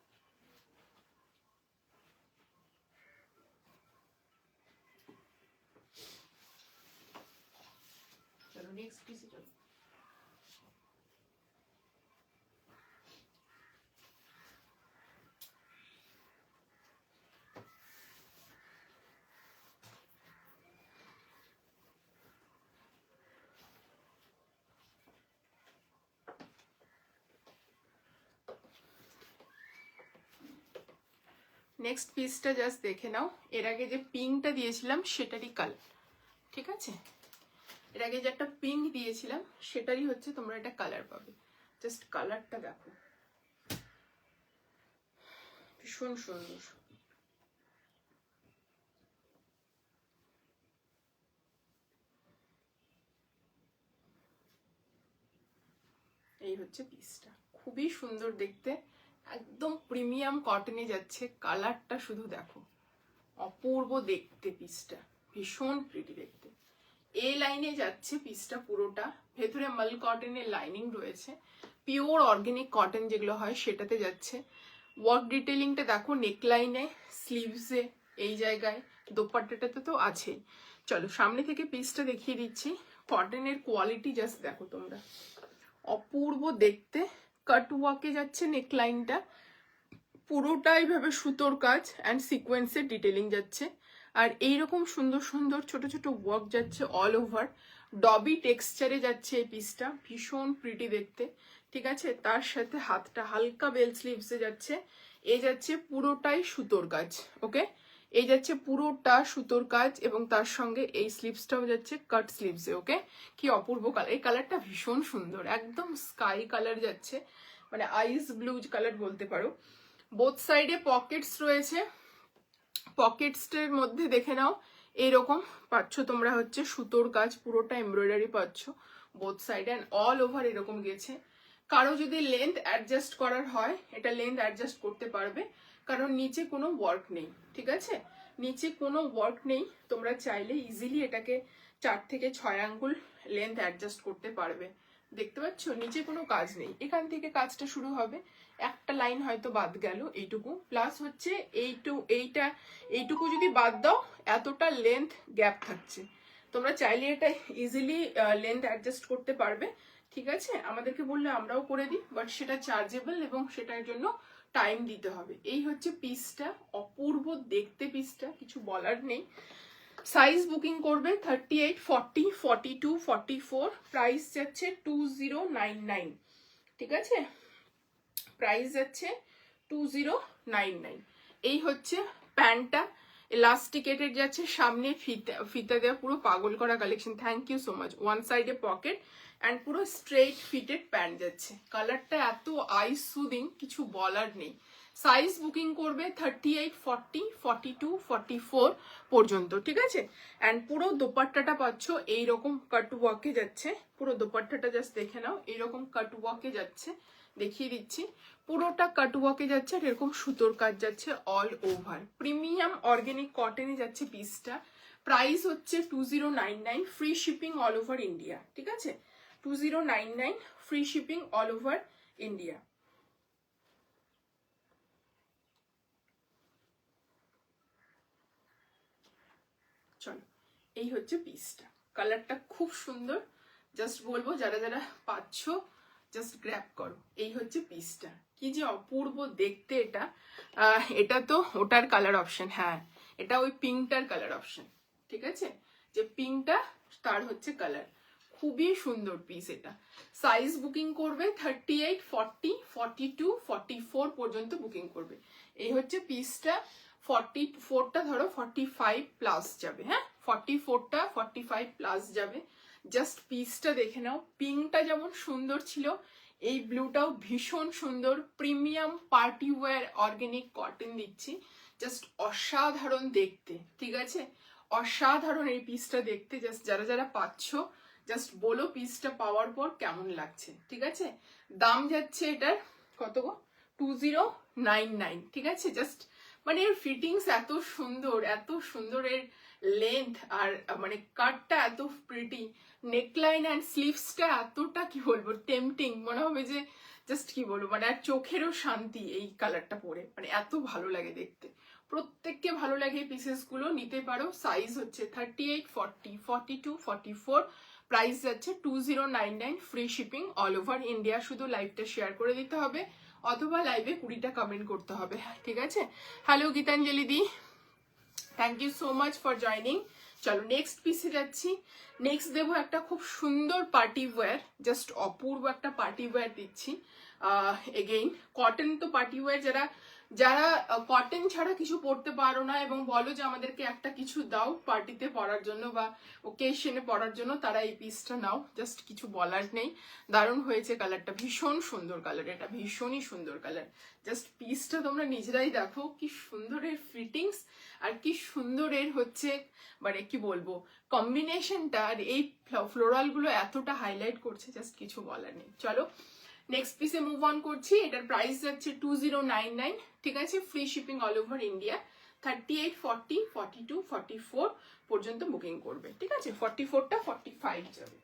চলো নেক্সট পিসে চলো। নেক্সট পিসটা জাস্ট দেখে নাও। এর আগে যে পিঙ্কটা দিয়েছিলাম সেটারই কালার, ঠিক আছে। এর আগে যে একটা পিঙ্ক দিয়েছিলাম সেটারই হচ্ছে তোমরা এটা কালার পাবে। জাস্ট কালারটা দেখো, ভীষণ সুন্দর। এই হচ্ছে পিসটা, খুবই সুন্দর দেখতে, একদম প্রিমিয়াম কটনে যাচ্ছে। কালারটা শুধু দেখো, অপূর্ব দেখতে পিসটা, ভীষণ প্রিটি দেখতে। এই লাইনে যাচ্ছে পিসটা পুরোটা, ভেতরে মাল কটনের লাইনিং রয়েছে, পিওর অর্গানিক কটন যেগুলো হয় সেটাতে যাচ্ছে। ওয়ার্ক ডিটেলিংটা দেখো, নেকলাইনে, স্লিভসে, এই জায়গায়, দোপাট্টাটাতে তো আছেই। চলো সামনে থেকে পিসটা দেখিয়ে দিচ্ছি। কটনের কোয়ালিটি জাস্ট দেখো তোমরা, অপূর্ব দেখতে। কাট ওয়ার্কে যাচ্ছে নেকলাইনটা, পুরোটাই ভাবে সুতোর কাজ অ্যান্ড সিকোয়েন্সের ডিটেলিং যাচ্ছে। আর এইরকম সুন্দর সুন্দর ছোট ছোট ওয়ার্ক যাচ্ছে অল ওভার। ডবি টেক্সচারে যাচ্ছে এই পিসটা, ভীষণ প্রিটি দেখতে, ঠিক আছে। তার সাথে হাতটা হালকা বেল স্লিভসে যাচ্ছে, এই যাচ্ছে পুরোটাই সুতোর কাজ, ওকে, এই যাচ্ছে পুরোটা সুতোর কাজ, এবং তার সঙ্গে এই স্লিভসটাও যাচ্ছে কাট স্লিভসে, ওকে। কি অপূর্ব কালার, এই কালারটা ভীষণ সুন্দর, একদম স্কাই কালার যাচ্ছে, মানে আইস ব্লু কালার বলতে পারো। বোথ সাইডে পকেটস রয়েছে, পকেটসের মধ্যে দেখে নাও এইরকম পাচ্ছ তোমরা হচ্ছে সুতোর কাজ, পুরোটা এমব্রয়ডারি পাচ্ছ both side, and all over এরকম গেছে। কারো যদি লেন্থ অ্যাডজাস্ট করার হয়, এটা লেন্থ অ্যাডজাস্ট করতে পারবে, কারণ নিচে কোনো ওয়ার্ক নেই, ঠিক আছে, নিচে কোনো ওয়ার্ক নেই, তোমরা চাইলে ইজিলি এটাকে 4 থেকে 6 আঙ্গুল লেন্থ অ্যাডজাস্ট করতে পারবে। দেখতে পাচ্ছ নিচে কোনো কাজ নেই, এখান থেকে কাজটা শুরু হবে, একটা লাইন হয়তো বাদ গেল এইটুকু, প্লাস হচ্ছে এইটুকু যদি বাদ দাও এতটা লেন্থ গ্যাপ থাকছে, তোমরা চাইলে এটা ইজিলি লেন্থ অ্যাডজাস্ট করতে পারবে, ঠিক আছে। আমাদেরকে বললে আমরাও করে দিই, বাট সেটা চার্জেবল এবং সেটার জন্য টাইম দিতে হবে। এই হচ্ছে পিসটা, অপূর্ব দেখতে পিসটা, কিছু বলার নেই। সাইজ বুকিং করবে 38, 40, 42, 44, প্রাইস যাচ্ছে 2099, ঠিক আছে, প্রাইস যাচ্ছে 2099। এই হচ্ছে প্যান্টটা, এলাস্টিকেটেড যাচ্ছে, সামনে ফিতা ফিতা দেওয়া, পুরো পাগল করা collection, thank you so much. One সাইডে পকেট অ্যান্ড পুরো স্ট্রেট ফিটেড প্যান্ট যাচ্ছে, কালারটা এত আইস সুদিং, কিছু বলার নেই। সাইজ বুকিং করবে 38, 40, 42, 44 পর্যন্ত, ঠিক আছে। অ্যান্ড পুরো দোপাট্টাটা পাচ্ছ এইরকম কাট ওয়ার্কে যাচ্ছে, পুরো দোপাট্টাটা জাস্ট দেখে নাও, এইরকম কাট ওয়ার্কে যাচ্ছে, দেখিয়ে দিচ্ছি, পুরোটা কাট ওয়ার্কে যাচ্ছে, আর এরকম সুতোর কাজ যাচ্ছে অল ওভার, প্রিমিয়াম অর্গানিক কটনে যাচ্ছে পিসটা। প্রাইস হচ্ছে 2099, free shipping all over India, ঠিক আছে, 2099, free shipping all over India. চলো, এই হচ্ছে পিসটা, কালারটা খুব সুন্দর, জাস্ট বলবো যারা যারা পাচ্ছ জাস্ট গ্র্যাব করো। এই হচ্ছে পিসটা, কি যে অপূর্ব দেখতে এটা। এটা তো ওটার কালার অপশন, হ্যাঁ এটা ওই পিঙ্কটার কালার অপশন, ঠিক আছে, যে পিঙ্কটা তার হচ্ছে কালার, খুবই সুন্দর পিস এটা। সাইজ বুকিং করবে 38, 40, 42, 44 পর্যন্ত বুকিং করবে। এই হচ্ছে পিসটা, 44টা ধরো 45 প্লাস যাবে, হ্যাঁ 44টা 45 প্লাস যাবে। জাস্ট পিসটা দেখে নাও, পিঙ্কটা যেমন সুন্দর ছিল, এই ব্লুটাও ভীষণ সুন্দর, premium party wire organic cotton দিচ্ছি, জাস্ট অসাধারণ দেখতে, ঠিক আছে, অসাধারণ এই পিসটা দেখতে। জাস্ট যারা যারা পাচ্ছ জাস্ট বলো পিসটা পাওয়ার পর কেমন লাগছে, ঠিক আছে। দাম যাচ্ছে এটার কত গো, 2099, ঠিক আছে। জাস্ট মানে এর ফিটিংস এত সুন্দর, এত সুন্দর, এর লেন্থ আর মানে কাটটা এত প্রিটি, নেকলাইন অ্যান্ড স্লিভসটা এতটা কি বলবো টেম্পটিং, মনে হবে যে জাস্ট কি বলবো, মানে আর চোখেরও শান্তি এই কালারটা পরে, মানে এত ভালো লাগে দেখতে, প্রত্যেককে ভালো লাগে এই পিসেস গুলো, নিতে পারো। সাইজ হচ্ছে 38, 40, 42, 44, প্রাইস যাচ্ছে 2099, free shipping all over India. শুধু লাইভটা শেয়ার করে দিতে হবে অথবা লাইভে 20টা কমেন্ট করতে হবে, ঠিক আছে। হ্যালো গীতাঞ্জলি দি, thank you so much for joining. চলো নেক্সট পিসে যাচ্ছি। নেক্সট দেবো একটা খুব সুন্দর পার্টি ওয়্যার, জাস্ট অপূর্ব একটা পার্টি ওয়্যার দিচ্ছি। এগেইন কটন তো পার্টি ওয়্যার, যারা যারা কটন ছাড়া কিছু পরতে পারো না এবং বলো যে আমাদেরকে একটা কিছু দাও পার্টিতে পরার জন্য বা ওকেশনে পরার জন্য, তারা এই পিসটা নাও, জাস্ট কিছু বলার নেই, দারুণ হয়েছে কালারটা, ভীষণ সুন্দর কালার, এটা ভীষণই সুন্দর কালার। জাস্ট পিসটা তোমরা নিজেরাই দেখো কি সুন্দর এর ফিটিংস, আর কি সুন্দর এর হচ্ছে মানে কি বলবো কম্বিনেশনটা, আর এই ফ্লোরাল গুলো এতটা হাইলাইট করছে, জাস্ট কিছু বলার নেই। চলো নেক্সট পিসে মুভ অন করছি। এটার প্রাইস যাচ্ছে 2099, ঠিক আছে, free shipping all over India. 38, 40, 42, 44 পর্যন্ত বুকিং করবে, ঠিক আছে, 44টা 45 যাবে।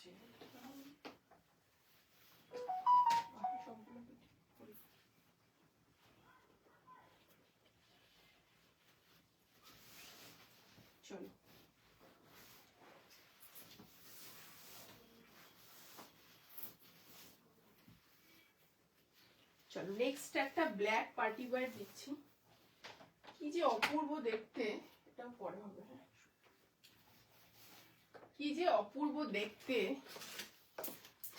চলো চলো নেক্সট একটা ব্ল্যাক পার্টি ওয়্যার দিচ্ছি, কি যে অপূর্ব দেখতে, এটা পরে হবে, কি যে অপূর্ব দেখতে,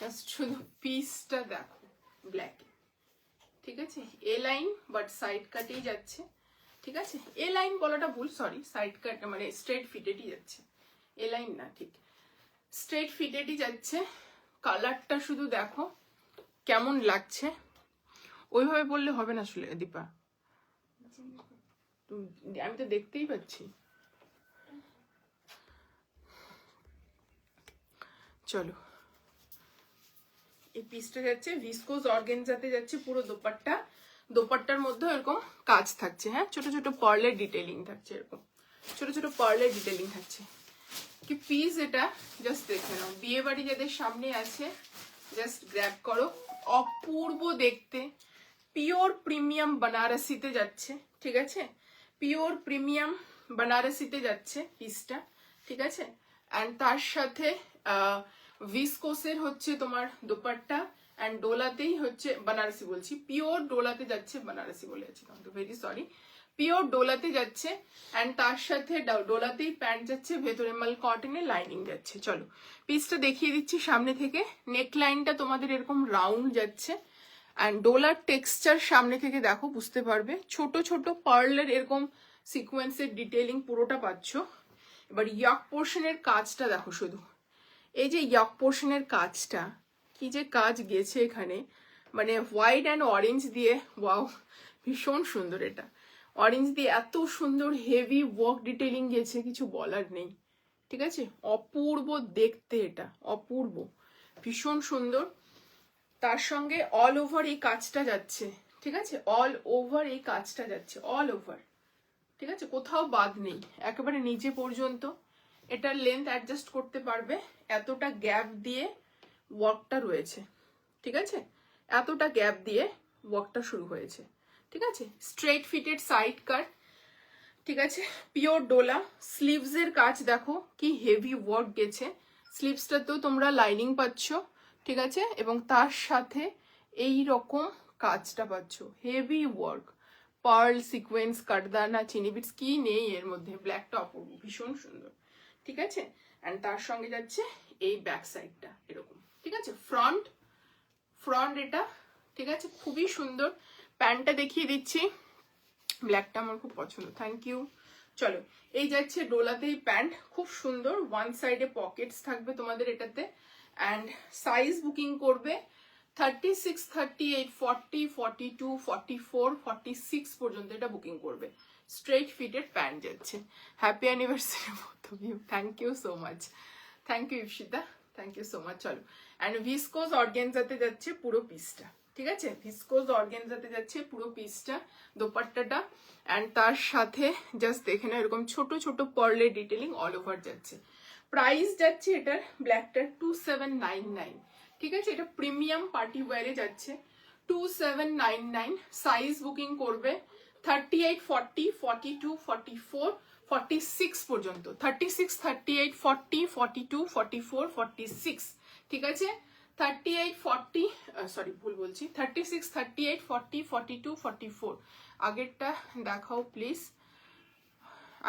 জাস্ট শুধু পিসটা দেখো ব্ল্যাক, ঠিক আছে, এ লাইন বাট সাইড কাটেই যাচ্ছে, ঠিক আছে, এ লাইন বলাটা ভুল, সরি, সাইড কাট মানে স্ট্রেট ফিটেডই যাচ্ছে, এ লাইন না, ঠিক স্ট্রেট ফিটেডই যাচ্ছে। কালারটা শুধু দেখো কেমন লাগছে, ওইভাবে বললে হবে না আসলে দীপা, আমি তো দেখতেই পাচ্ছি। চলো এই পিসটা যাচ্ছে ভিসকোজ অর্গানজাতে যাচ্ছে পুরো দোপাট্টা, দোপাট্টার মধ্যে এরকম কাজ থাকছে, হ্যাঁ, ছোট ছোট পার্লের ডিটেইলিং থাকছে, এরকম ছোট ছোট পার্লের ডিটেইলিং থাকছে। কি পিস এটা, জাস্ট দেখে নাও, বিয়ে বাড়ি যাদের সামনে আছে জাস্ট গ্র্যাব করো, অপূর্ব দেখতে, পিওর প্রিমিয়াম বানারসিতে যাচ্ছে, ঠিক আছে, পিওর প্রিমিয়াম বানারসিতে যাচ্ছে পিসটা, ঠিক আছে, অ্যান্ড তার সাথে ভিসকোসের হচ্ছে তোমার দোপাট্টা, অ্যান্ড ডোলাতেই হচ্ছে বানারসি বলছি, পিওর ডোলাতে যাচ্ছে, বানারসি বলে আছি তো ভেরি সরি, পিওর ডোলাতে যাচ্ছে, অ্যান্ড তার সাথে ডোলাতেই প্যান্ট যাচ্ছে, ভেতরে মাল কটনের লাইনিং যাচ্ছে। চলো পিসটা দেখিয়ে দিচ্ছি সামনে থেকে, নেক লাইনটা তোমাদের এরকম রাউন্ড যাচ্ছে, অ্যান্ড ডোলার টেক্সচার সামনে থেকে দেখো বুঝতে পারবে, ছোট ছোট পার্লের এরকম সিকোয়েন্সের ডিটেইলিং পুরোটা পাচ্ছ। এবার ইয়ক পোর্শনের কাজটা দেখো শুধু, এই যে ইয়ক পোর্শনের কাজটা, কি যে কাজ গেছে এখানে, মানে হোয়াইট অ্যান্ড অরেঞ্জ দিয়ে, ওয়াও ভীষণ সুন্দর, এটা অরেঞ্জ দিয়ে এত সুন্দর হেভি ওয়ার্ক ডিটেইলিং গেছে, কিছু বলার নেই, ঠিক আছে, অপূর্ব দেখতে, এটা অপূর্ব, ভীষণ সুন্দর। তার সঙ্গে অল ওভার এই কাজটা যাচ্ছে, ঠিক আছে, অল ওভার এই কাজটা যাচ্ছে, অল ওভার, ঠিক আছে, কোথাও বাদ নেই, একেবারে নিচে পর্যন্ত এটার লেন্থ অ্যাডজাস্ট করতে পারবে, এতটা গ্যাপ দিয়ে ওয়ার্কটা রয়েছে, ঠিক আছে, এতটা গ্যাপ দিয়ে ওয়ার্কটা শুরু হয়েছে, ঠিক আছে, স্ট্রেট ফিটেড সাইড কাট, ঠিক আছে, পিওর ডোলা, স্লিভস এর কাজ দেখো কি হেভি ওয়ার্ক গেছে, স্লিভসটাতেও তোমরা লাইনিং পাচ্ছ, ঠিক আছে, এবং তার সাথে এই রকম কাজটা পাচ্ছ, হেভি ওয়ার্ক, পার্ল সিকোয়েন্স কাটদানা চিনি বিটস কি নেই এর মধ্যে, ব্ল্যাকটা অপূর্ব ভীষণ সুন্দর, ঠিক আছে, অ্যান্ড তার সঙ্গে যাচ্ছে এই ব্যাক সাইডটা এরকম, ঠিক আছে, ফ্রন্ট এটা, ঠিক আছে, খুবই সুন্দর। প্যান্টটা দেখিয়ে দিচ্ছি, ব্ল্যাকটা আমার খুব পছন্দ, থ্যাংক ইউ। চলো এই যাচ্ছে ডোলাতেই প্যান্ট, খুব সুন্দর, ওয়ান সাইডে পকেটস থাকবে তোমাদের এটাতে, অ্যান্ড সাইজ বুকিং করবে 36, 38, 40, 42, 44, 46 পর্যন্ত এটা বুকিং করবে, স্ট্রেট ফিটেড প্যান্ট যাচ্ছে। Happy anniversary both of you, thank you so much, thank you Ipsita, thank you so much. চলো অ্যান্ড ভিসকোজ অর্গানজাতে যাচ্ছে পুরো পিসটা, ঠিক আছে, ভিসকোজ অর্গানজাতে যাচ্ছে পুরো পিসটা, দোপাট্টাটা, অ্যান্ড তার সাথে জাস্ট দেখে না এরকম ছোট ছোট পার্লের ডিটেলিং অল ওভার যাচ্ছে। প্রাইস যাচ্ছে এটার ব্ল্যাকটার 2799, ঠিক আছে, এটা প্রিমিয়াম পার্টি ওয়্যারে যাচ্ছে 2799, সাইজ বুকিং করবে 38, 40, 42, 44, 46 পর্যন্ত, 36, 38, 40, 42, 44, 46, ঠিক আছে, 38, 40, সরি ভুল বলছি, 36, 38, 40, 42, 44, আগেরটা দেখাও প্লিজ,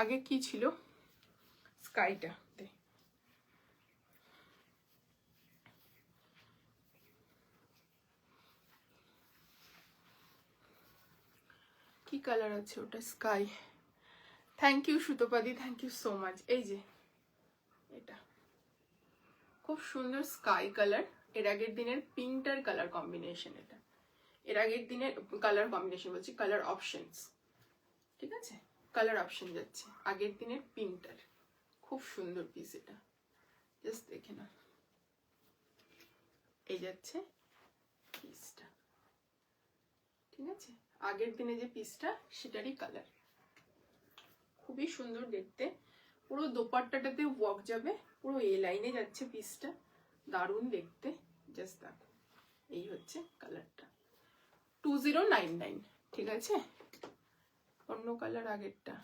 আগে কি ছিল, স্কাইটা, কি কালার আছে ওটা, স্কাই, থ্যাংক ইউ সুতোপাদি, থ্যাংক ইউ সো মাচ। এই যে এটা খুব সুন্দর স্কাই কালার, এর আগের দিনের পিঙ্কটার কালার কম্বিনেশন, এটা এর আগের দিনের কালার কম্বিনেশন বলছি, কালার অপশনস, ঠিক আছে, কালার অপশন যাচ্ছে আগের দিনের পিঙ্কটার, খুব সুন্দর পিস এটা, জাস্ট দেখে না, এই যাচ্ছে পিসটা, ঠিক আছে, আগের দিনে যে পিসটা সেটারই কালার, খুবই সুন্দর দেখতে, পুরো দোপাট্টাটাতে ওয়ার্ক যাবে, পুরো এ লাইনে যাচ্ছে পিসটা, দারুণ দেখতে, জাস্ট দেখো এই হচ্ছে কালারটা 2099, ঠিক আছে। অন্য কালার আগেরটা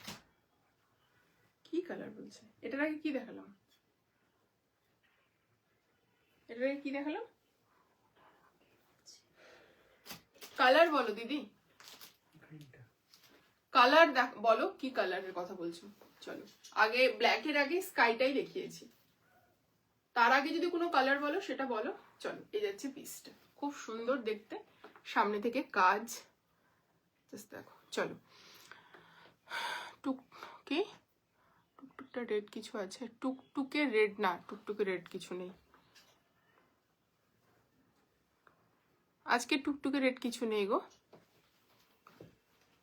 কি কালার বলছে, এটার আগে কি দেখালাম, এটার আগে কি দেখালাম, কালার বলো দিদি, কালার বলো কি কালারের কথা বলছো। চলো আগে ব্ল্যাকের আগে স্কাইটাই দেখিয়েছি, তার আগে যদি কোনো কালার বলো সেটা বলো। চলো এই যাচ্ছে পিসটা, খুব সুন্দর দেখতে, সামনে থেকে কাজ, জাস্ট দেখো। চলো টুকটুকে, টুকটুকটা রেড কিছু আছে, টুকটুকে রেড না, টুকটুকে রেড কিছু নেই আজকে, টুকটুকে রেড কিছু নেই গো,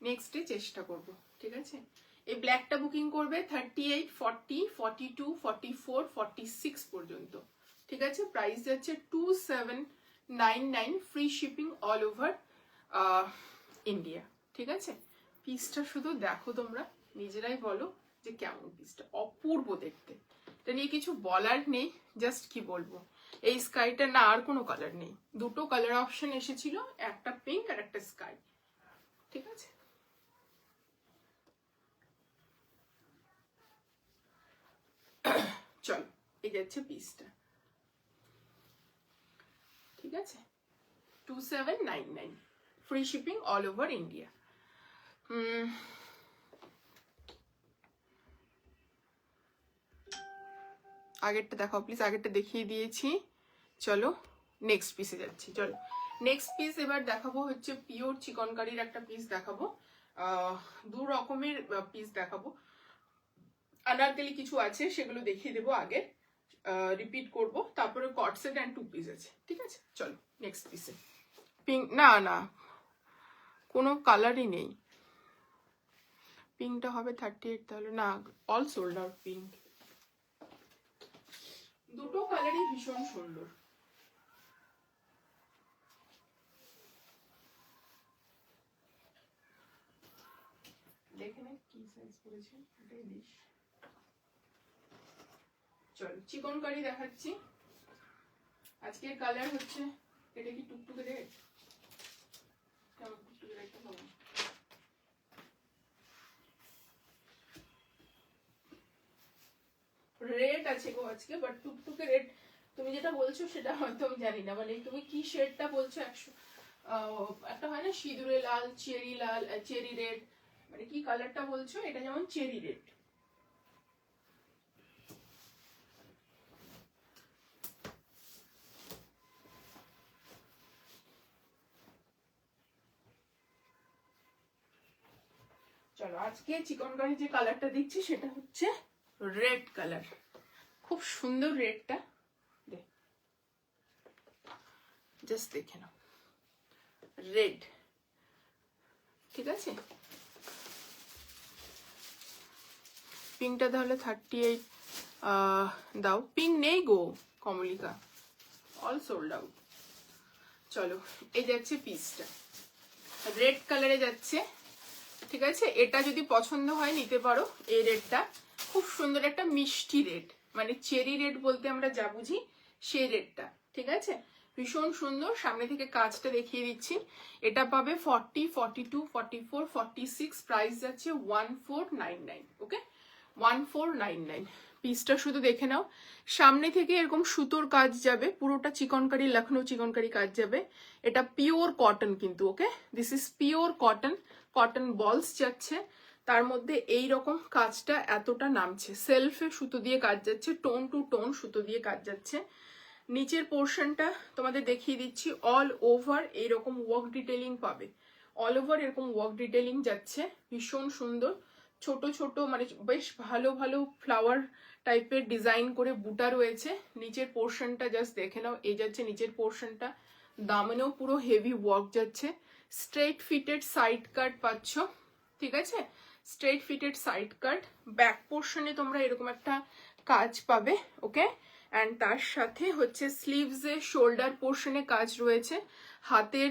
নেক্সট ডে চেষ্টা করব, ঠিক আছে। এই ব্ল্যাকটা বুকিং করবে 38, 40, 42, 44, 46 পর্যন্ত, ঠিক আছে। প্রাইস যাচ্ছে 2799, free shipping all over India, ঠিক আছে। পিসটা শুধু দেখো, তোমরা নিজেরাই বলো যে কেমন, পিসটা অপূর্ব দেখতে, এটা নিয়ে কিছু বলার নেই, জাস্ট কি বলবো, এই স্কাইটা না আর কোনো কালার নেই, দুটো কালার অপশন এসেছিল, একটা পিঙ্ক আর একটা স্কাই, ঠিক আছে। চলো এই যাচ্ছে পিসটা, ঠিক আছে, 2799, free shipping all over India. আগেরটা দেখাও প্লিজ, আগেরটা দেখিয়ে দিয়েছি। চলো নেক্সট পিসে যাচ্ছি। চলো নেক্সট পিস এবার দেখাবো হচ্ছে পিওর চিকনকারির একটা পিস দেখাবো, দু রকমের পিস দেখাবো, আনারকলি কিছু আছে সেগুলো দেখিয়ে দেবো আগে, রিপিট করব, তারপরে কট সেট অ্যান্ড টু পিস আছে, ঠিক আছে। চলো নেক্সট পিসে, পিঙ্ক না না কোনো কালারই নেই, পিঙ্কটা হবে 38, তাহলে না, অল সোল্ড আউট পিঙ্ক, দুটো কালারই ভীষণ সুন্দর, দেখে নে কি সাইজ পড়েছে, এটাই দিস। চল চিকনকারি দেখাচ্ছি, আজকের কালার হচ্ছে, এটা কি টুকটুকে রেড, কেমন টুকটুকে রেডটা পাবো, রেড আছে গো আজকে, বাট টুকটুকে রেড তুমি যেটা বলছো সেটা হয়তো আমি জানি না, মানে তুমি কি শেডটা বলছো, একটা হয় না সিঁদুরে লাল, চেরি লাল, চেরি রেড, মানে কি কালারটা বলছো, এটা যেমন চেরি রেড, চলো আজকে চিকনকারি যে কালারটা দিচ্ছি সেটা হচ্ছে রেড কালার, খুব সুন্দর রেডটা, জাস্ট দেখে নাও, রেড, ঠিক আছে। পিঙ্কটা তাহলে 38 দাও, পিঙ্ক নেই গো কমলিকা, অল সোল্ড আউট। চলো এই যাচ্ছে পিসটা, রেড কালারে যাচ্ছে, ঠিক আছে। এটা যদি পছন্দ হয় নিতে পারো, এই রেডটা খুব সুন্দর একটা মিষ্টি রেড, মানে চেরি রেড বলতে আমরা যা বুঝি সেই রেডটা, ঠিক আছে, ভীষণ সুন্দর। সামনে থেকে কাজটা দেখিয়ে দিচ্ছি, এটা পাবে 40, 42, 44, 46, প্রাইস যাচ্ছে 1499, ওকে 1499। পিসটা শুধু দেখে নাও, সামনে থেকে এরকম সুতোর কাজ যাবে, পুরোটা চিকনকারি, লখনৌ চিকনকারি কাজ যাবে, এটা পিওর কটন কিন্তু, okay, this is pure cotton, cotton balls যাচ্ছে, তার মধ্যে এই রকম কাজটা এতটা নামছে, সেলফে সুতো দিয়ে কাজ যাচ্ছে, টোন টু টোন সুতো দিয়ে কাজ যাচ্ছে। নিচের পোর্শনটা তোমাদের দেখিয়ে দিচ্ছি, অল ওভার এইরকম ওয়ার্ক ডিটেলিং পাবে, অল ওভার এরকম ওয়ার্ক ডিটেলিং যাচ্ছে, ভীষণ সুন্দর, ছোট ছোট মানে বেশ ভালো ভালো ফ্লাওয়ার টাইপের ডিজাইন করে বুটা রয়েছে। নিচের পোর্শনটা জাস্ট দেখে নাও, এই যাচ্ছে নিচের পোর্শনটা, দামেও পুরো হেভি ওয়ার্ক যাচ্ছে, স্ট্রেট ফিটেড সাইড কাট পাচ্ছ, ঠিক আছে, straight fitted side cut, back পোর্শনে তোমরা এরকম একটা কাজ পাবে, ওকে, অ্যান্ড তার সাথে হচ্ছে স্লিভসে শোল্ডার পোর্শনে কাজ রয়েছে, হাতের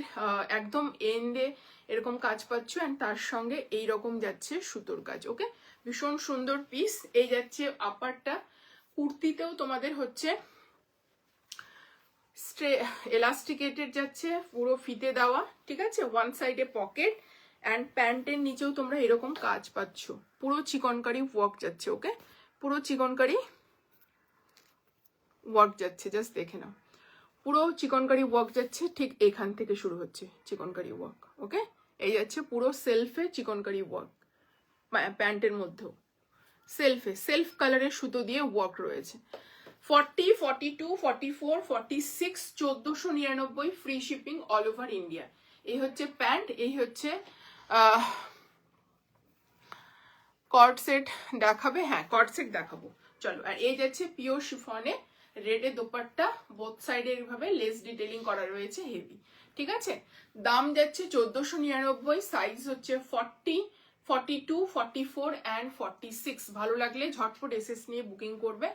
একদম এন্ডে এরকম কাজ পাচ্ছ, অ্যান্ড তার সঙ্গে এই রকম যাচ্ছে সুতোর কাজ, ওকে, ভীষণ সুন্দর পিস। এই যাচ্ছে আপারটা, কুর্তিতেও তোমাদের হচ্ছে এলাস্টিকেটেড যাচ্ছে, পুরো ফিতে দেওয়া, ঠিক আছে, ওয়ান সাইডে পকেট, অ্যান্ড প্যান্টের নিচেও তোমরা এরকম কাজ পাচ্ছ, পুরো চিকনকারি ওয়ার্ক যাচ্ছে। ওকে, পুরো চিকনকারি ওয়ার্ক যাচ্ছে, জাস্ট দেখে নাও, পুরো চিকনকারি ওয়ার্ক যাচ্ছে, ঠিক এখান থেকে শুরু হচ্ছে চিকনকারি ওয়ার্ক। ওকে, এই যাচ্ছে পুরো সেলফে চিকনকারি ওয়ার্ক, প্যান্টের মধ্যেও সেলফ কালারের সুতো দিয়ে ওয়ার্ক রয়েছে। 40, 42, 44, 46, 1499, free shipping all over India. এই হচ্ছে প্যান্ট, এই হচ্ছে কর্ড সেট দেখাবে, হ্যাঁ কর্ড সেট দেখাবো, চলো। আর এই যাচ্ছে পিওর শিফনে, রেডে দোপাট্টা, বোথ সাইডে এইভাবে লেস ডিটেলিং করা রয়েছে, হেভি, ঠিক আছে। দাম যাচ্ছে 1499, সাইজ হচ্ছে 40, 42, 44 অ্যান্ড 46। ভালো লাগলে ঝটপট এসএস নিয়ে বুকিং করবে।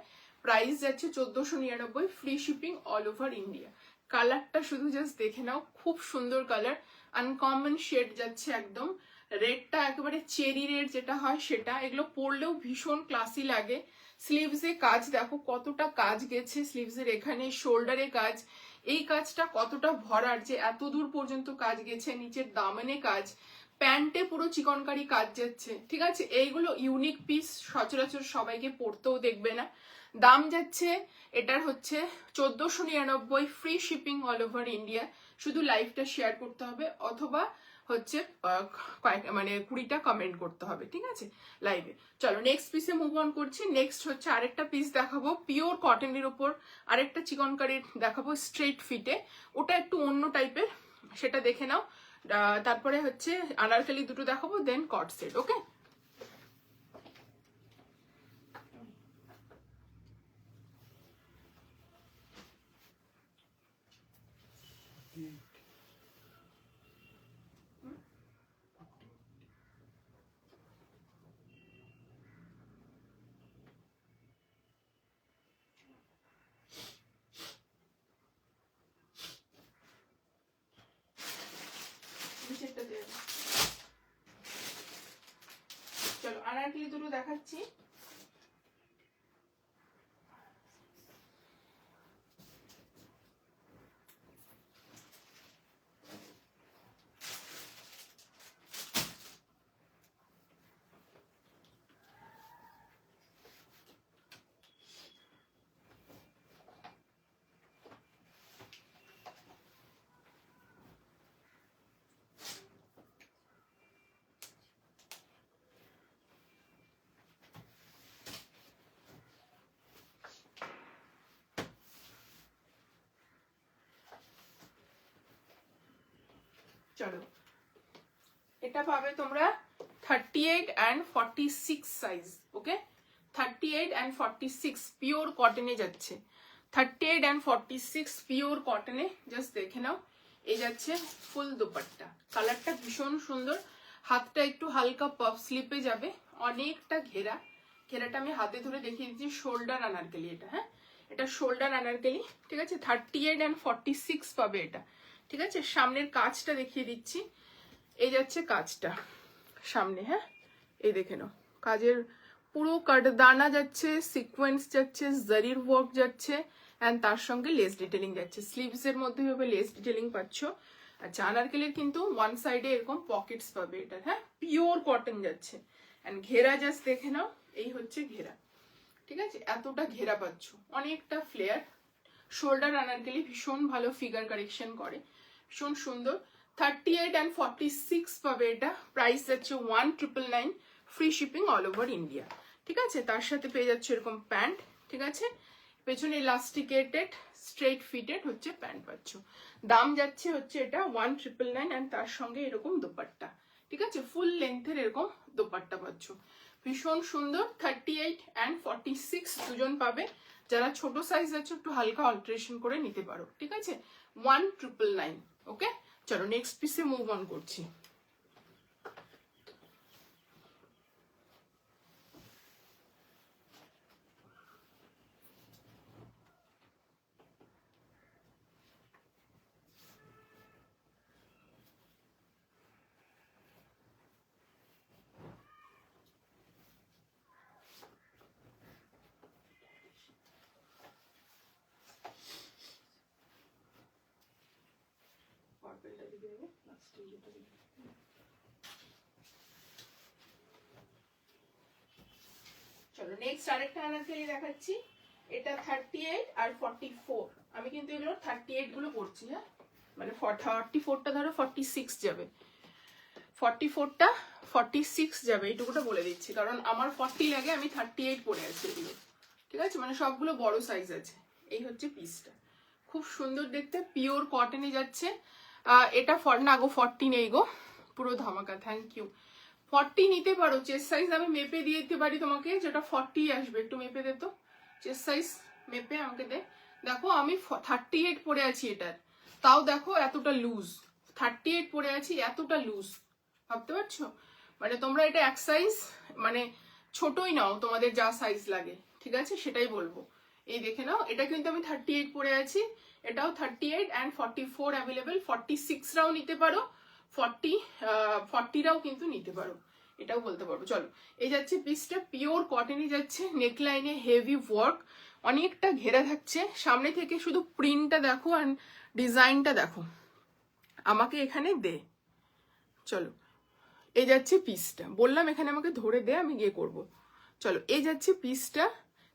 প্রাইস যাচ্ছে 1499, free shipping all over India. কালারটা শুধু জাস্ট দেখে নাও, খুব সুন্দর কালার, আনকমন শেড যাচ্ছে একদম। রেডটা একেবারে চেরি রেড যেটা হয় সেটা, এগুলো পরলেও ভীষণ ক্লাসি লাগে। স্লিভসে কাজ দেখো কতটা কাজ গেছে, স্লিভসের এখানে শোল্ডারে কাজ, এই কাজটা কতটা ভরার, যে এত দূর পর্যন্ত কাজ গেছে, নিচের দামানে কাজ, প্যান্টে পুরো চিকনকারি কাজ যাচ্ছে, ঠিক আছে। এইগুলো ইউনিক পিস, সচরাচর সবাইকে পরতেও দেখবে না। দাম যাচ্ছে এটার হচ্ছে 1499, free shipping all over India. শুধু লাইভটা শেয়ার করতে হবে, অথবা হচ্ছে মানে 20টা কমেন্ট করতে হবে, ঠিক আছে, লাইভে। চলো নেক্সট পিসে মুভ অন করছি। নেক্সট হচ্ছে আরেকটা পিস দেখাবো পিওর কটনের উপর, আরেকটা চিকনকারির দেখাবো স্ট্রেট ফিটে, ওটা একটু অন্য টাইপের, সেটা দেখে নাও। তারপরে হচ্ছে আনারকলি দুটো দেখাবো, দেন কট সেট। ওকে, চলো আনারকলি দুটো দেখাচ্ছি। চলো, এটা পাবে তোমরা 38 and 46 সাইজ। ওকে, 38 and 46 পিওর কটনে যাচ্ছে, 38 and 46 পিওর কটনে, জাস্ট দেখে নাও। এই যাচ্ছে ফুল দুপাট্টা, কালারটা ভীষণ সুন্দর, হাতটা একটু হালকা পাফ স্লিপে যাবে, অনেকটা ঘেরা, ঘেরাটা আমি হাতে ধরে দেখিয়ে দিচ্ছি, শোল্ডার আনারকলি এটা, হ্যাঁ এটা শোল্ডার আনারকলি, ঠিক আছে। 38 and 46 পাবে এটা, ঠিক আছে। সামনের কাজটা দেখিয়ে দিচ্ছি, এই যাচ্ছে কাজটা সামনে, হ্যাঁ এই দেখে নাও, কাজের পুরো কাটদানা যাচ্ছে, সিকোয়েন্স যাচ্ছে, জারির ওয়ার্ক যাচ্ছে, অ্যান্ড তার সঙ্গে লেস ডিটেলিং যাচ্ছে, স্লিভস এর মধ্যে হবে লেস ডিটেলিং পাচ্ছ। আচ্ছা, আনারকলির কিন্তু ওয়ান সাইডে এরকম পকেটস পাবে এটা, হ্যাঁ পিওর কটন যাচ্ছে, অ্যান্ড ঘেরা জাস্ট দেখে নাও, এই হচ্ছে ঘেরা, ঠিক আছে, এতটা ঘেরা পাচ্ছ, অনেকটা ফ্লেয়ার। শোল্ডার আনারকলি ভীষণ ভালো ফিগার কারেকশন করে, ভীষণ সুন্দর। 38 and 46 পাবে এটা, প্রাইস যাচ্ছে 1999, free shipping all over India, ঠিক আছে। তার সাথে পেয়ে যাচ্ছে এরকম প্যান্ট, ঠিক আছে, পেছনে ইলাস্টিকেটেড স্ট্রেট ফিটেড হচ্ছে প্যান্ট পাচ্ছ। দাম যাচ্ছে হচ্ছে এটা 1999, অ্যান্ড তার সঙ্গে এরকম দোপাট্টা, ঠিক আছে, ফুল লেন্থের এরকম দোপাট্টা পাচ্ছ, ভীষণ সুন্দর। 38 and 46 দুজন পাবে, যারা ছোট সাইজ আছে একটু হালকা অল্টারেশন করে নিতে পারো, ঠিক আছে, 1999। ওকে, চলো নেক্সট পিসে মুভ অন করছি। পার্পলটা দিকে লাস্টে যেটা দিকে। চলো নেক্সট আরেকটা আনারকলি দেখাচ্ছি। এটা 38 আর 44। আমি কিন্তু এগুলো 38 গুলো করছি, হ্যাঁ, মানে 44টা ধরো 46 যাবে, 44টা 46 যাবে, এইটুকুটা বলে দিচ্ছি, কারণ আমার 40 লাগে, আমি 38 পরে আছি এগুলো, ঠিক আছে, মানে সবগুলো বড় সাইজ আছে। এই হচ্ছে পিসটা, খুব সুন্দর দেখতে, পিওর কটনে যাচ্ছে। এটা না গো 40 নেই গো, পুরো ধামাকা, থ্যাংক ইউ। 40 নিতে পারো, চেস্ট সাইজ আমি মেপে দিয়ে দিতে পারি তোমাকে, যেটা 40 আসবে, একটু মেপে দে তো, চেস্ট সাইজ মেপে আমাকে দে। দেখো আমি 38 পরে আছি এটার, তাও দেখো এতটা লুজ, 38 পরে আছি এতটা লুজ, ভাবতে পারছো? মানে তোমরা এটা এক সাইজ মানে ছোটই নাও, তোমাদের যা সাইজ লাগে, ঠিক আছে, সেটাই বলবো। এই দেখে নাও, এটা কিন্তু আমি 38 পরে আছি, এটাও 38 অ্যান্ড 44 অ্যাভেলেবেল, 46রাও নিতে পারো, 40রাও কিন্তু নিতে পারো, এটাও বলতে পারবো। চলো, এই যাচ্ছে পিসটা, পিওর কটনই যাচ্ছে, নেকলাইনে হেভি ওয়ার্ক, অনেকটা ঘেরা থাকছে, সামনে থেকে শুধু প্রিন্টটা দেখো আর ডিজাইনটা দেখো, আমাকে এখানে দে। চলো, এই যাচ্ছে পিসটা, বললাম এখানে আমাকে ধরে দে, আমি গিয়ে করব। চলো, এই যাচ্ছে পিসটা,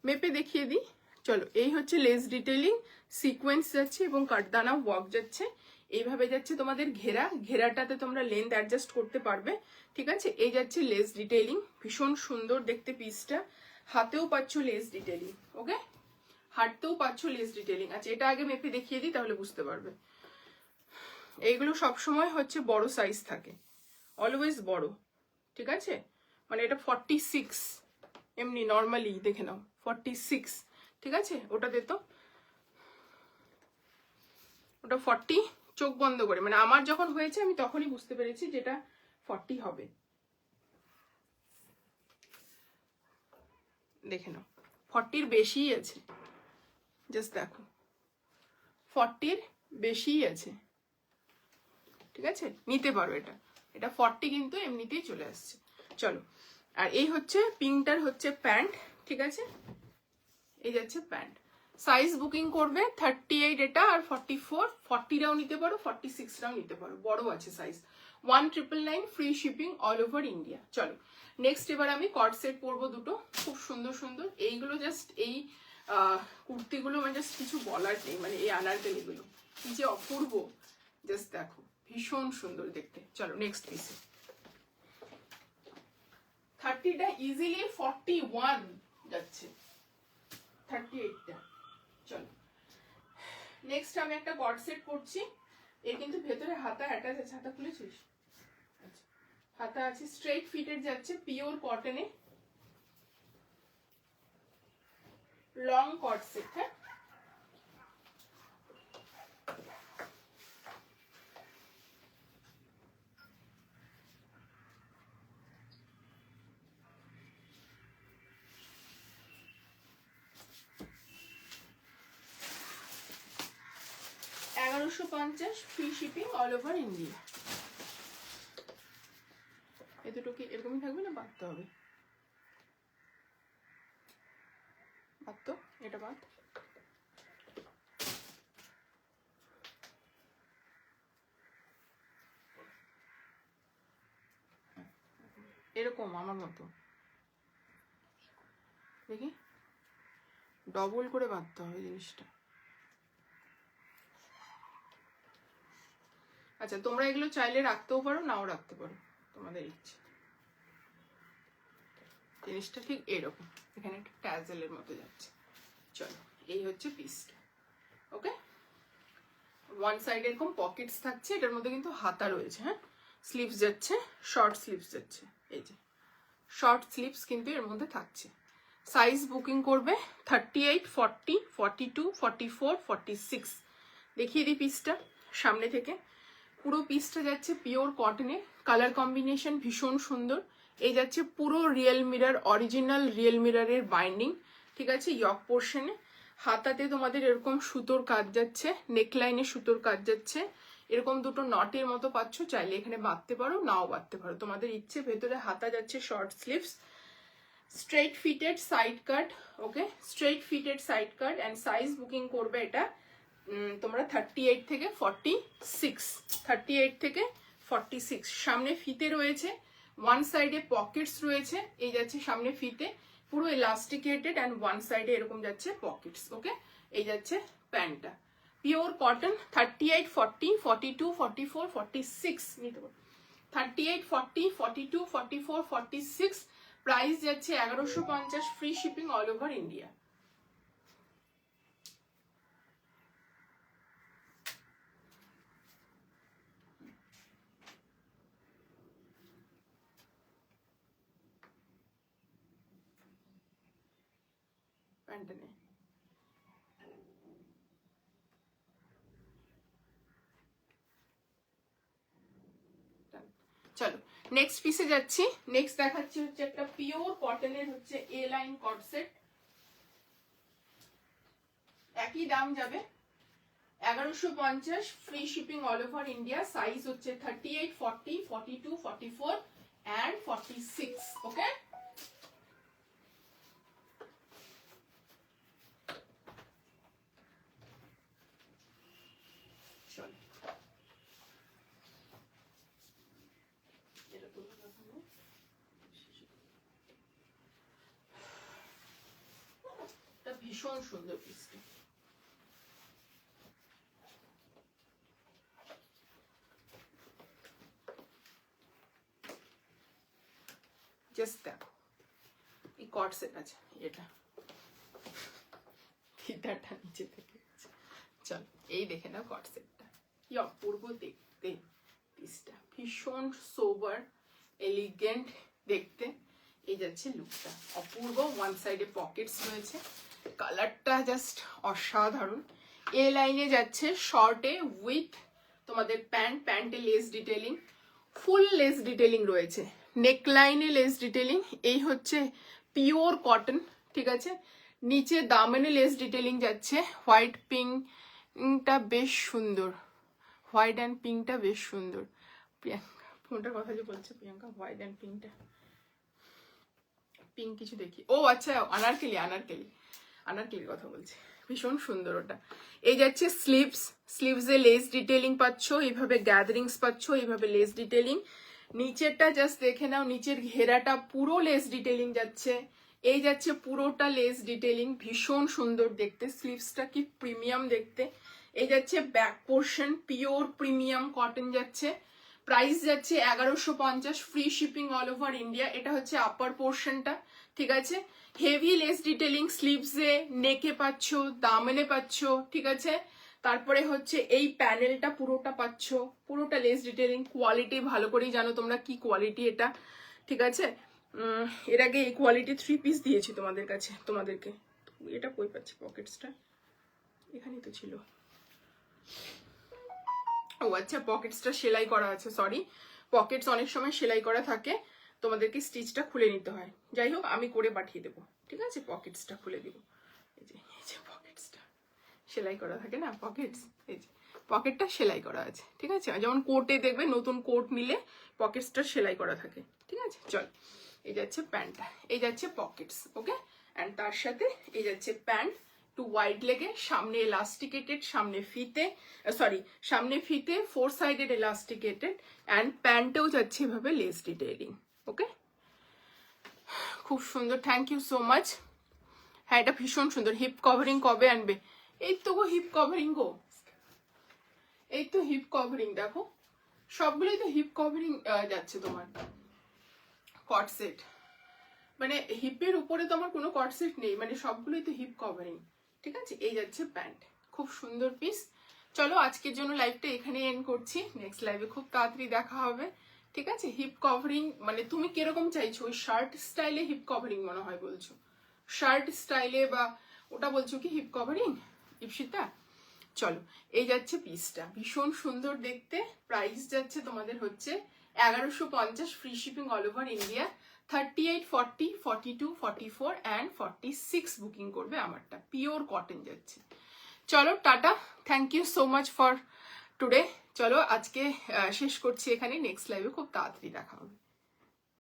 মেপে দেখিয়ে দিই। চলো, এই হচ্ছে লেস ডিটেইলিং, সিকোয়েন্স যাচ্ছে এবং কাটদানা ওয়ার্ক যাচ্ছে, এইভাবে যাচ্ছে তোমাদের ঘেরাটাতে তোমরা লেন্থ অ্যাডজাস্ট করতে পারবে, ঠিক আছে। এই যাচ্ছে লেস ডিটেইলিং, ভীষণ সুন্দর দেখতে পিসটা, হাতেও পাচ্ছ লেস ডিটেইলিং, ওকে, হাতেও পাচ্ছ লেস ডিটেইলিং। আচ্ছা, এটা আগে মেপে দেখিয়ে দিই, তাহলে বুঝতে পারবে। এইগুলো সবসময় হচ্ছে বড় সাইজ থাকে, অলওয়েজ বড়, ঠিক আছে, মানে এটা 46 এমনি নর্মালি দেখে নাও, 46, ঠিক আছে, ওটাতে তো ওটা 40, চোখ বন্ধ করে, মানে আমার যখন হয়েছে আমি তখনই বুঝতে পেরেছি যেটা 40 হবে, দেখে নাও 40-র বেশিই আছে, জাস্ট দেখো 40-র বেশিই আছে, ঠিক আছে, নিতে পারো এটা, এটা 40 কিন্তু এমনিতেই চলে আসছে। চলো, আর এই হচ্ছে পিঙ্কটার হচ্ছে প্যান্ট, ঠিক আছে, এই যাচ্ছে প্যান্ট, সাইজ বুকিং করবে 38 এটা আর 44, 40রাও নিতে পারো, 46রাও নিতে পারো, বড় আছে size, 1999 free shipping all over India. চলো নেক্সট, এবার আমি কট সেট পরবো দুটো, খুব সুন্দর সুন্দর, এইগুলো জাস্ট এই কুর্তিগুলো মানে জাস্ট কিছু বলার নেই, মানে এই আনারকলিগুলো কি যে অপূর্ব, জাস্ট দেখো ভীষণ সুন্দর দেখতে। চলো নেক্সট পিসে, 30টা ইজিলি 41 যাচ্ছে, 38টা। চলো নেক্সট আমি একটা কট সেট করছি, এর কিন্তু ভেতরে হাতা অ্যাটাচ আছে, হাতা খুলেছিস? আচ্ছা, হাতা আছে, স্ট্রেট ফিটের যাচ্ছে, পিওর কটনে, লং কট সেট, হ্যাঁ, $1150 free shipping all over India. এ দুটো কি এরকমই থাকবে না বাঁধতে হবে? বাঁধতো, এটা বাঁধ, এরকম আমার মতো, দেখি ডবল করে বাঁধতে হবে জিনিসটা। আচ্ছা, তোমরা এগুলো চাইলে রাখতেও পারো, নাও রাখতে পারো, তোমাদের ইচ্ছে। জিনিসটা ঠিক এরকম, এখানে একটা ট্যাজেলের মতো যাচ্ছে। চলো, এই হচ্ছে পিসটা, ওকে, ওয়ান সাইড এরকম পকেটস থাকছে, এটার মধ্যে কিন্তু হাতা রয়েছে, হ্যাঁ, স্লিভস যাচ্ছে, শর্ট স্লিভস যাচ্ছে, এই যে শর্ট স্লিভস কিন্তু এর মধ্যে থাকছে। সাইজ বুকিং করবে 38, 40, 42, 44, 46। দেখিয়ে দিই পিসটা সামনে থেকে, পুরো পিসটা যাচ্ছে পিওর কটনে, কালার কম্বিনেশন ভীষণ সুন্দর, এই যাচ্ছে পুরো রিয়েল মিরর, অরিজিনাল রিয়েল মিররের বাইন্ডিং, ঠিক আছে, ইয়ক পোর্শনে, হাতাতে তোমাদের এরকম সুতোর কাজ যাচ্ছে, নেকলাইনে সুতোর কাজ যাচ্ছে, এরকম দুটো নটের মতো পাচ্ছ, চাইলে এখানে বাঁধতে পারো, নাও বাঁধতে পারো, তোমাদের ইচ্ছে। ভেতরে হাতা যাচ্ছে short sleeves, straight fitted side cut, okay, straight fitted side cut, and size booking করবে এটা তোমরা 38 থেকে 46, 38 থেকে 46 সামনে ফিতে রয়েছে, ওয়ান সাইডে পকেটস রয়েছে, এই যাচ্ছে সামনে ফিতে পুরো এলাস্টিকেটেড অ্যান্ড ওয়ান সাইডে এরকম যাচ্ছে পকেটস। ওকে, এই যাচ্ছে প্যান্টটা, পিওর কটন। 38, 40, 42, 44, 46 নিতে পারো। 38, 40, 42, 44, 46, প্রাইস যাচ্ছে 1150, free shipping all over India. প্যান্টটা নে, চলো নেক্সট পিসে যাচ্ছি। নেক্সট দেখাচ্ছি হচ্ছে একটা পিওর কটনের হচ্ছে এ লাইন কট সেট, একই দাম যাবে 1150, free shipping all over India. Size হচ্ছে 38, 40, 42, 44 and 46। ওকে, চলো এটা ভীষণ সুন্দর পিসটা। জাস্ট দেখো এই কট সেট আছে, এটা ফিতাটা নিচে থেকে। চলো এই দেখে নাও কট সেটটা, কি অপূর্ব দেখতে পিসটা, ভীষণ সোবার এলিগেন্ট দেখতে। এই যাচ্ছে লুকটা, অপূর্ব। ওয়ান সাইডে পকেটস রয়েছে, কালারটা জাস্ট অসাধারণ। এ লাইনে যাচ্ছে শর্টে উইথ তোমাদের প্যান্ট, প্যান্টে লেস ডিটেলিং, ফুল লেস ডিটেলিং রয়েছে, নেক লাইনে লেস ডিটেলিং। এই হচ্ছে পিওর কটন, ঠিক আছে। নিচে দামানে লেস ডিটেলিং যাচ্ছে, হোয়াইট পিঙ্কটা বেশ সুন্দর, হোয়াইট অ্যান্ড পিঙ্কটা বেশ সুন্দর। প্রিয়াঙ্কা ফোনটার কথা যে বলছে, প্রিয়াঙ্কা হোয়াইট অ্যান্ড পিঙ্কটা, পিঙ্ক কিছু দেখি, ও আচ্ছা আনারকেলি, আনারকেলি, আনারকেলির কথা বলছি, ভীষণ সুন্দর ওটা। এই যাচ্ছে স্লিভস, স্লিভসে লেস ডিটেলিং পাচ্ছ, এইভাবে গ্যাদারিংস পাচ্ছ, এইভাবে লেস ডিটেলিং। নিচেরটা জাস্ট দেখে নাও, নিচের ঘেরাটা পুরো লেস ডিটেলিং যাচ্ছে, এই যাচ্ছে পুরোটা লেস ডিটেলিং, ভীষণ সুন্দর দেখতে। স্লিভসটা কি প্রিমিয়াম দেখতে। এই যাচ্ছে back portion, pure premium cotton যাচ্ছে, প্রাইস যাচ্ছে 1150, free shipping all over India. এটা হচ্ছে আপার পোর্শনটা, ঠিক আছে। হেভি লেস ডিটেলিং স্লিভসে, নেকে পাচ্ছ, দামেনে পাচ্ছ, ঠিক আছে। তারপরে হচ্ছে এই প্যানেলটা পুরোটা পাচ্ছ, পুরোটা লেস ডিটেলিং। কোয়ালিটি ভালো করেই জানো তোমরা কি কোয়ালিটি এটা, ঠিক আছে। এর আগে এই কোয়ালিটি 3 পিস দিয়েছি তোমাদের কাছে, তোমাদেরকে। এটা কই পাচ্ছি পকেটসটা, এখানেই তো ছিল। ও আচ্ছা, পকেটসটা সেলাই করা আছে, সরি। পকেটস অনেক সময় সেলাই করা থাকে, তোমাদেরকে স্টিচটা খুলে নিতে হয়। যাই হোক, আমি করে পাঠিয়ে দেবো, ঠিক আছে। পকেটসটা খুলে দিব, এই যে পকেটসটা সেলাই করা থাকে না, পকেটস, এই যে পকেটটা সেলাই করা আছে, ঠিক আছে। যেমন কোটে দেখবে, নতুন কোট নিলে পকেটসটা সেলাই করা থাকে, ঠিক আছে। চল, এই যাচ্ছে প্যান্টটা, এই যাচ্ছে পকেটস, ওকে। অ্যান্ড তার সাথে এই যাচ্ছে প্যান্ট, টু ওয়াইড লেগে, সামনে এলাস্টিকেটেড, সামনে ফিতে, সরি সামনে ফিতে, 4 সাইডেড এলাস্টিকেটেড, অ্যান্ড প্যান্টেও যাচ্ছে এভাবে লেস ডিটেইলিং, ওকে। খুব সুন্দর, থ্যাংক ইউ সো মাচ। হ্যাঁ, এটা ভীষণ সুন্দর। হিপ কভারিং কবে আনবে? এই তো গো হিপ কভারিং গো, এই তো হিপ কভারিং, দেখো সবগুলোই তো হিপ কভারিং যাচ্ছে তোমার কট সেট। মানে হিপের উপরে তো আমার কোনো কট সেট নেই, মানে সবগুলোই তো হিপ কভারিং, ঠিক আছে। এই যাচ্ছে প্যান্ট, খুব সুন্দর পিস। চলো আজকের জন্য লাইভটা এখানে এন্ড করছি, নেক্সট লাইভে খুব তাড়াতাড়ি দেখা হবে, ঠিক আছে। হিপ কভারিং মানে তুমি কিরকম চাইছো, ওই শার্ট স্টাইলে হিপ কভারিং মনে হয় বলছো, শার্ট স্টাইলে, বা ওটা বলছো কি হিপ কভারিং, ইপসিতা? চলো, এই যাচ্ছে পিসটা, ভীষণ সুন্দর দেখতে। প্রাইস যাচ্ছে তোমাদের হচ্ছে 1150, free shipping all over India. 38, 40, 42, 44 and 46 booking করবে আমারটা, পিওর কটন যাচ্ছে। চলো tata, thank you so much for today. চলো আজকে শেষ করছি এখানে, নেক্সট লাইভে খুব তাড়াতাড়ি দেখা হবে।